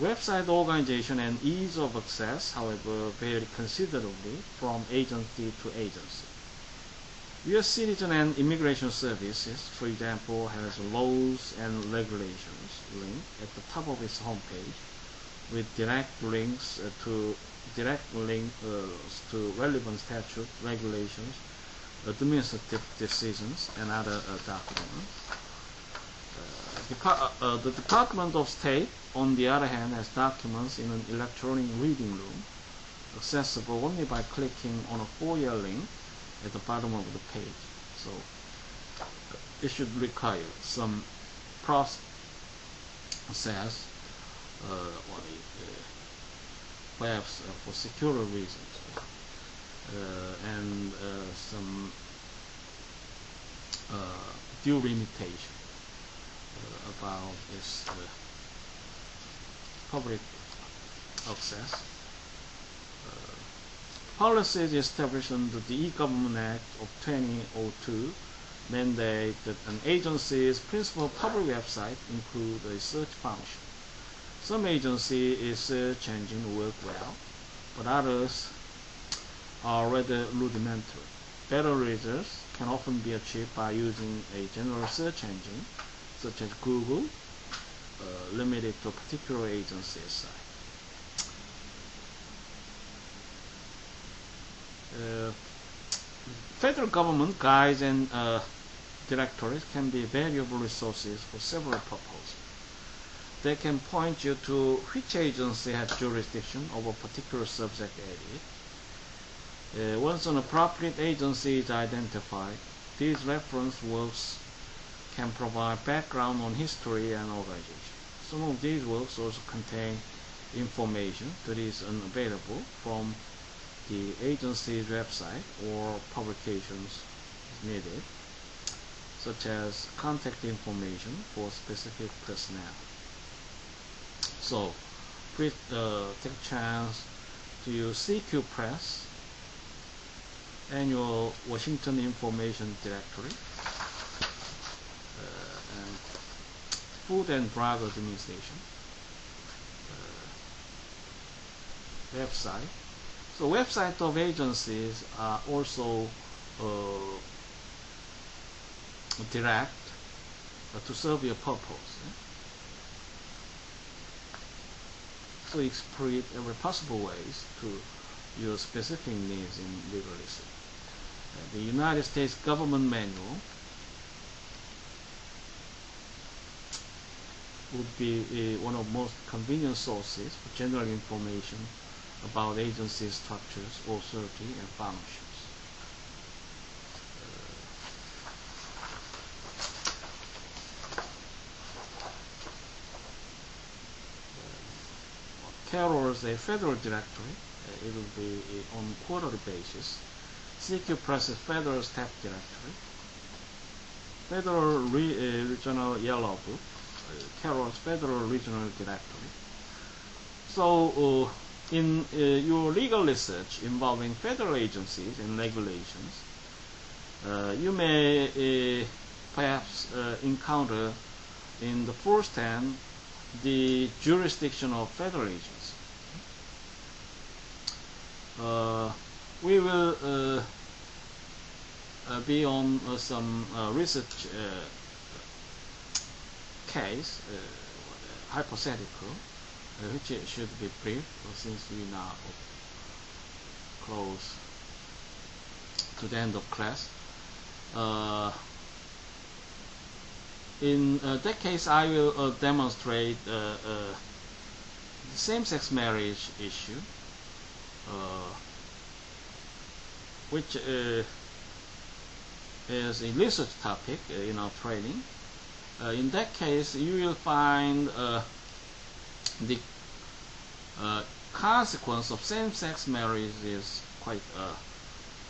Website organization and ease of access, however, vary considerably from agency to agency. U.S. Citizen and Immigration Services, for example, has laws and regulations link at the top of its homepage, with direct links to relevant statute, regulations, administrative decisions, and other documents. The Department of State, on the other hand, has documents in an electronic reading room, accessible only by clicking on a FOIA link at the bottom of the page. So it should require some process perhaps for security reasons, and some due limitation about this public access. Policies established under the E-Government Act of 2002 mandate that an agency's principal public website include a search function. Some agencies' search engine work well, but others are rather rudimentary. Better results can often be achieved by using a general search engine, such as Google, limited to a particular agency's site. Federal government guides and directories can be valuable resources for several purposes. They can point you to which agency has jurisdiction over a particular subject area. Once an appropriate agency is identified, these reference works can provide background on history and organization. Some of these works also contain information that is unavailable from the agency's website or publications needed, such as contact information for specific personnel. So please take a chance to use CQ Press Annual Washington Information Directory and Food and Drug Administration website. So websites of agencies are also direct to serve your purpose. to exploit every possible ways to your specific needs in legal research. The United States Government Manual would be one of the most convenient sources for general information about agency structures, authority, and functions. Carroll's a federal directory. It will be on quarterly basis. CQ Press's Federal Staff Directory. Federal Regional Yellow Book. Carroll's Federal Regional Directory. So in your legal research involving federal agencies and regulations, you may perhaps encounter in the first hand the jurisdiction of federal agencies. We will be on some research case, hypothetical, which should be brief since we now close to the end of class. In that case, I will demonstrate the same-sex marriage issue, which is a research topic in our training. In that case, you will find the consequence of same-sex marriage is quite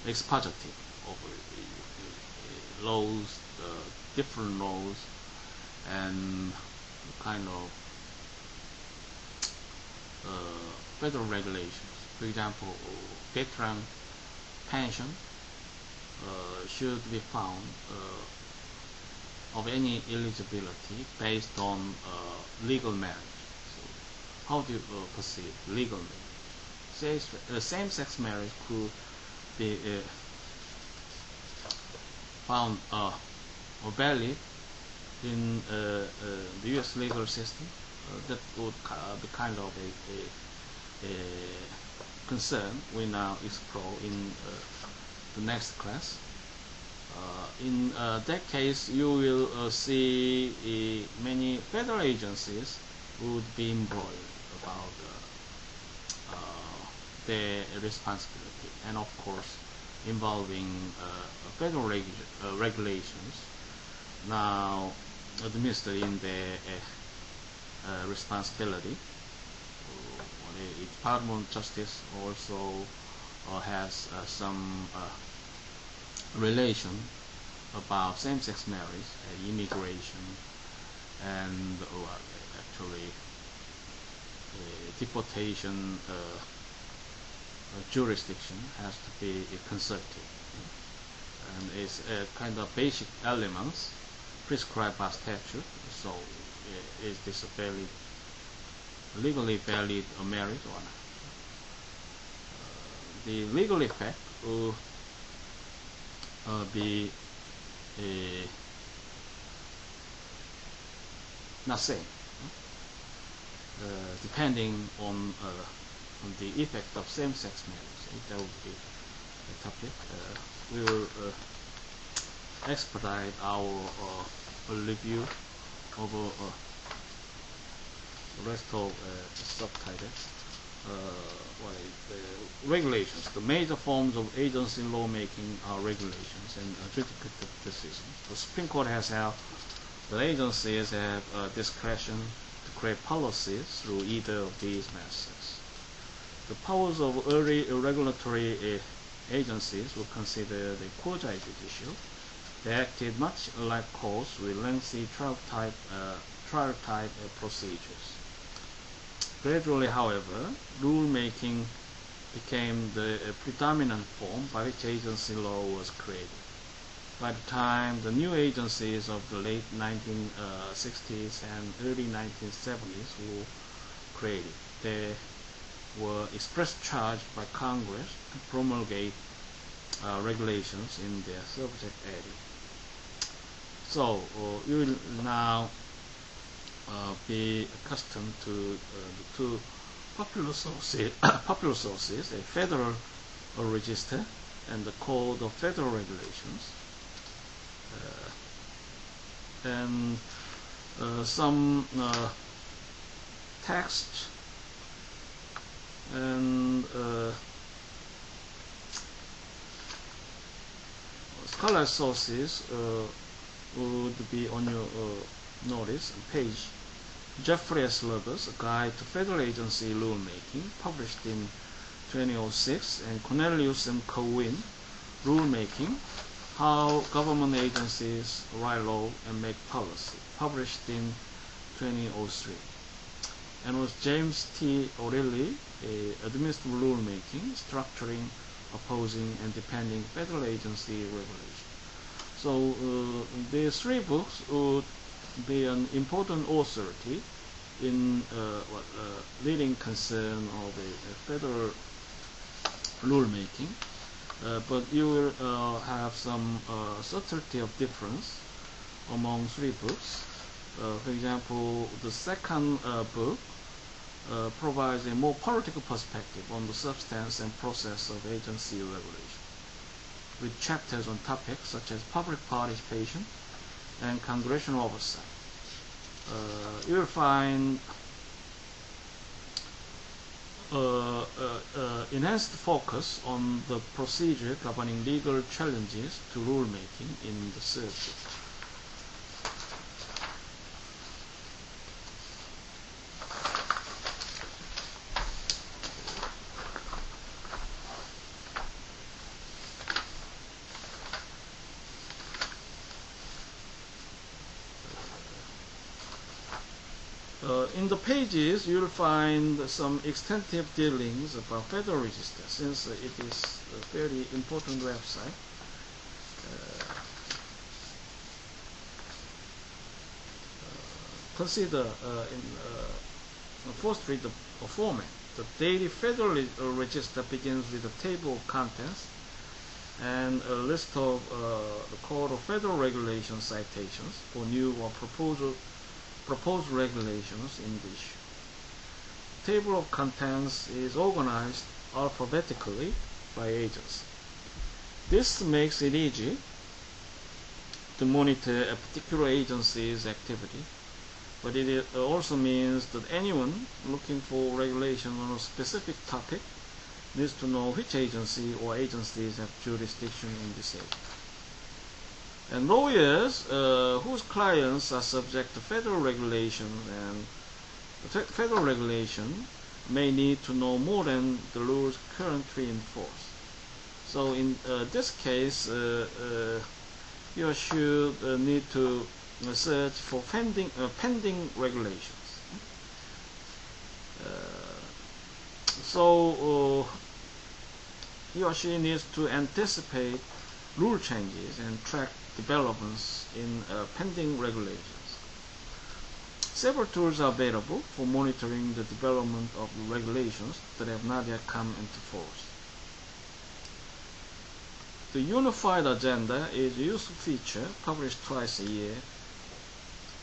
expositive of laws, different laws, and kind of federal regulations. For example, veteran pension should be found of any eligibility based on legal marriage. So how do you perceive legal marriage? Same-sex marriage could be found or valid in the U.S. legal system. That would be kind of a concern we now explore in the next class. In that case, you will see many federal agencies would be embroiled about their responsibility, and of course involving federal regulations now administered in their responsibility. The Department of Justice also has some relation about same-sex marriage, immigration, and actually deportation jurisdiction has to be consulted, and it's kind of basic elements prescribed by statute. So is this a valid, legally valid marriage or not? The legal effect will be not same, depending on the effect of same-sex marriage. That would be the topic. We will expedite our review of the rest of the subtitles. Regulations. The major forms of agency lawmaking are regulations and adjudicative decisions. The Supreme Court has held that agencies have discretion to create policies through either of these methods. The powers of early regulatory agencies were considered a quasi-judicial. They acted much like courts with lengthy trial-type procedures. Gradually, however, rulemaking became the predominant form by which agency law was created. By the time the new agencies of the late 1960s and early 1970s were created, they were express charged by Congress to promulgate regulations in their subject area. So you will now be accustomed to the two popular sources, a federal register, and the Code of Federal Regulations, and some text and scholar sources would be on your notice page. Jeffrey S. Lubbers, A Guide to Federal Agency Rulemaking, published in 2006, and Cornelius M. Cohen, Rulemaking, How Government Agencies Write Law and Make Policy, published in 2003. And with James T. O'Reilly, Administrative Rulemaking, Structuring, Opposing, and Defending Federal Agency Regulation. So these three books would be an important authority in leading concern of a federal rulemaking, but you will have some subtlety of difference among three books. For example, the second book provides a more political perspective on the substance and process of agency regulation, with chapters on topics such as public participation and congressional oversight. You will find enhanced focus on the procedure governing legal challenges to rulemaking in the third book. In the pages, you'll find some extensive dealings about Federal Register, since it is a very important website. Consider firstly the format. The daily Federal Register begins with a table of contents and a list of the Code of Federal Regulations citations for new or proposed regulations in the issue. Table of contents is organized alphabetically by agency. This makes it easy to monitor a particular agency's activity, but it also means that anyone looking for regulation on a specific topic needs to know which agency or agencies have jurisdiction in this area. And lawyers whose clients are subject to federal regulation federal regulation may need to know more than the rules currently in force. So in this case, you should need to search for pending regulations. So he or she needs to anticipate rule changes and track developments in pending regulations. Several tools are available for monitoring the development of regulations that have not yet come into force. The Unified Agenda is a useful feature published twice a year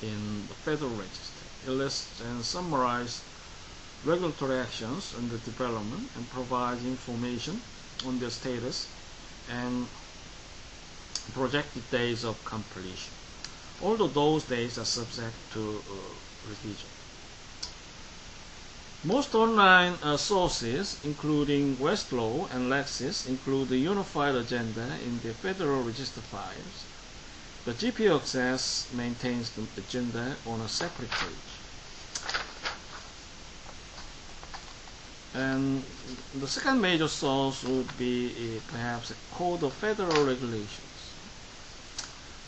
in the Federal Register. It lists and summarizes regulatory actions under development and provides information on their status and projected days of completion, although those days are subject to revision. Most online sources, including Westlaw and Lexis, include the Unified Agenda in their Federal Register files, but GPO Access maintains the agenda on a separate page. And the second major source would be perhaps a Code of Federal Regulations.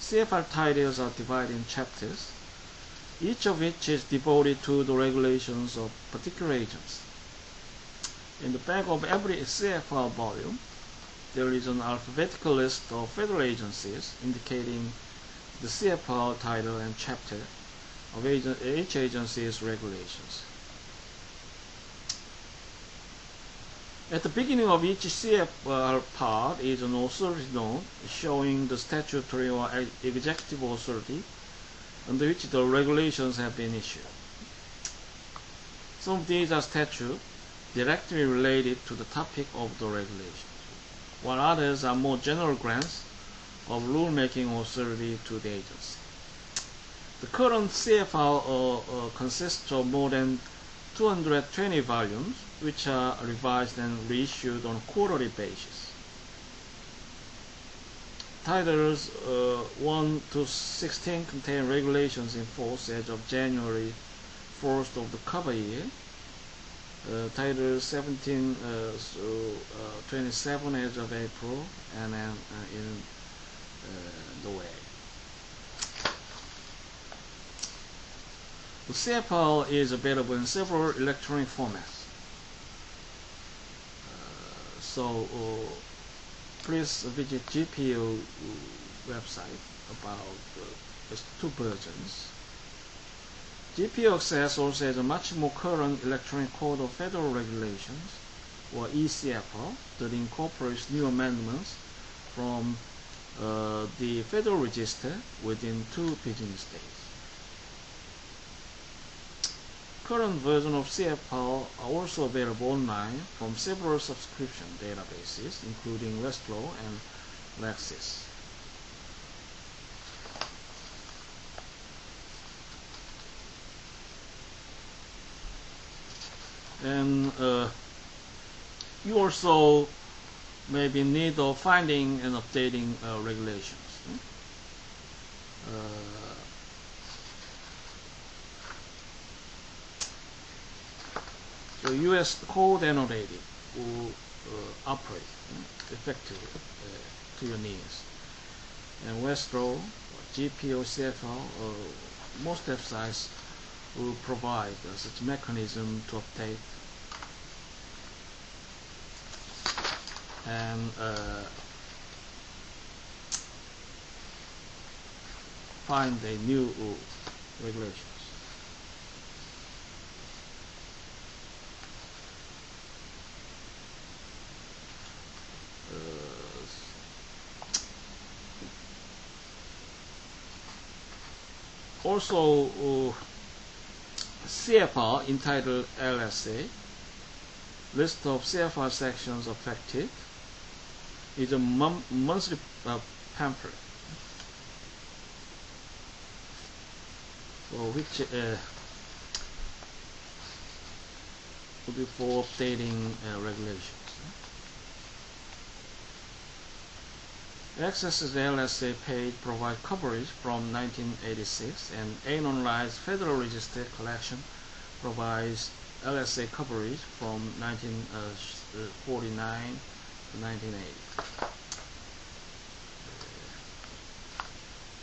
CFR titles are divided in chapters, each of which is devoted to the regulations of particular agency. In the back of every CFR volume, there is an alphabetical list of federal agencies indicating the CFR title and chapter of each agency's regulations. At the beginning of each CFR part is an authority note showing the statutory or executive authority under which the regulations have been issued. Some of these are statute, directly related to the topic of the regulation, while others are more general grants of rulemaking authority to the agency. The current CFR consists of more than 220 volumes, which are revised and reissued on a quarterly basis. Titles 1 to 16 contain regulations in force as of January 1st of the cover year. Title 17 through 27 as of April, and then in the way. The CFR is available in several electronic formats. Please visit GPO website about these two versions. GPO Access also has a much more current Electronic Code of Federal Regulations, or ECFR, that incorporates new amendments from the Federal Register within 2 business days. Current version of CFR are also available online from several subscription databases, including Westlaw and Lexis. And you also may be in need of finding and updating regulations. The U.S. code annotated will operate effectively to your needs. And Westlaw, GPO, CFR, most websites will provide such mechanism to update and find a new regulations. Also, CFR entitled LSA, list of CFR sections affected, is a monthly pamphlet, which will be for updating regulations. Access to the LSA page provides coverage from 1986, and annualized Federal Register collection provides LSA coverage from 1949 to 1980.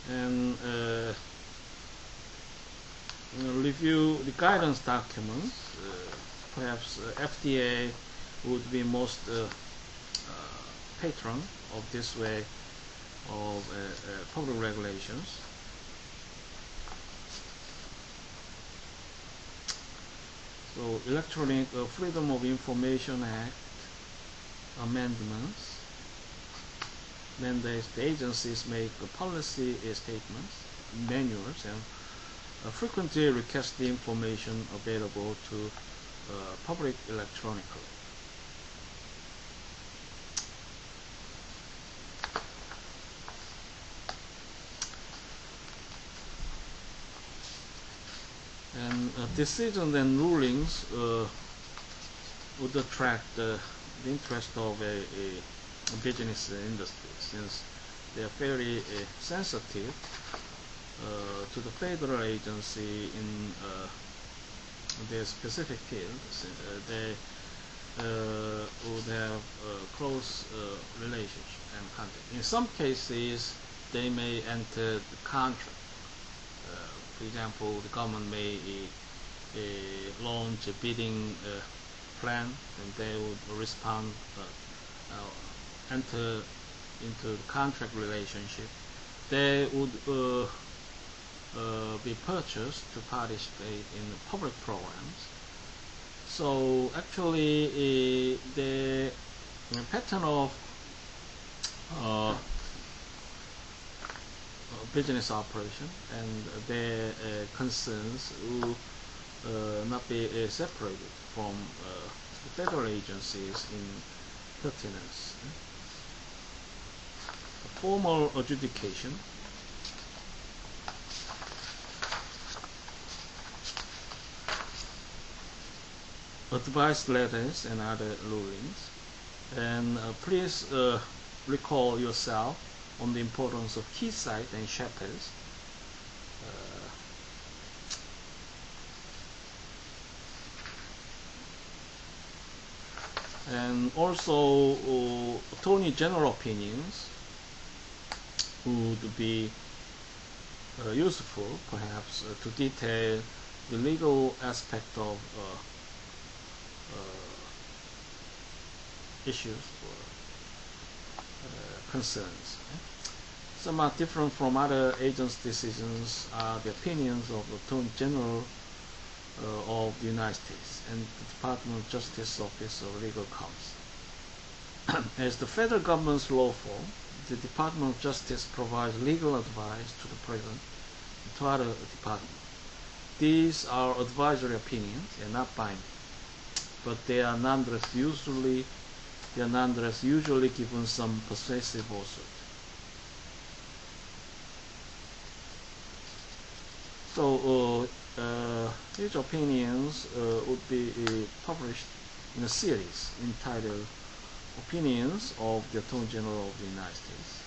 And review the guidance documents. Perhaps FDA would be most patron of this way of public regulations. So, Electronic Freedom of Information Act amendments mandates the agencies make policy statements, manuals, and frequently request the information available to public electronically. And decisions and rulings would attract the interest of a business industry, since they are fairly sensitive to the federal agency in their specific fields. They would have close relationship and contact. In some cases, they may enter the contract. For example, the government may launch a bidding plan, and they would respond, enter into the contract relationship. They would be purchased to participate in the public programs. So actually, the pattern of business operation and their concerns will not be separated from the federal agencies in pertinence. Formal adjudication. Advice letters and other rulings. And please recall yourself on the importance of key sites and chapters. And also Attorney General opinions would be useful, perhaps, to detail the legal aspect of issues or concerns. Some are different from other agents' decisions are the opinions of the Attorney General of the United States and the Department of Justice Office of Legal Counsel. As the federal government's law firm, the Department of Justice provides legal advice to the President and to other departments. These are advisory opinions and not binding, but they are nonetheless usually given some persuasive authority. So these opinions would be published in a series entitled Opinions of the Attorney General of the United States.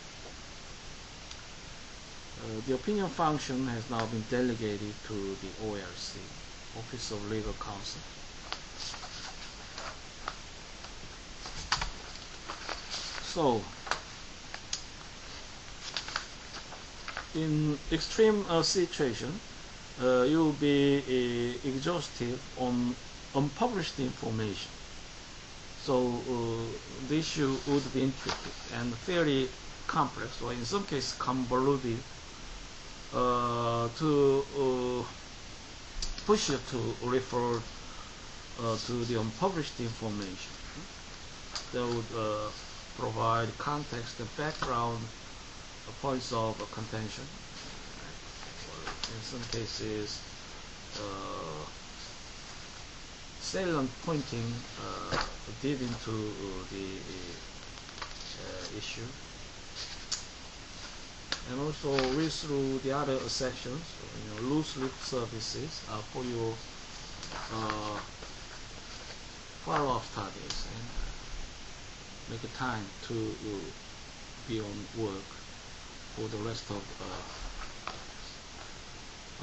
The opinion function has now been delegated to the OLC, Office of Legal Counsel. So, in extreme situation, you will be exhaustive on unpublished information. So the issue would be intricate and fairly complex, or in some cases convoluted, to push you to refer to the unpublished information. That would provide context and background points of contention. In some cases, salient pointing deep into the issue, and also read through the other sections, loose lip services for your follow-up studies, and make a time to be on work for the rest of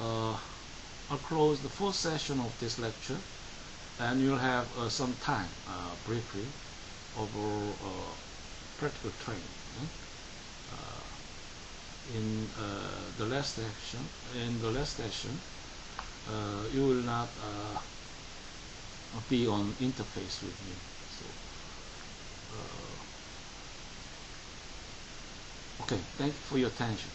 I'll close the first session of this lecture, and you'll have some time briefly over practical training. In the last session, you will not be on interface with me. So, okay, thank you for your attention.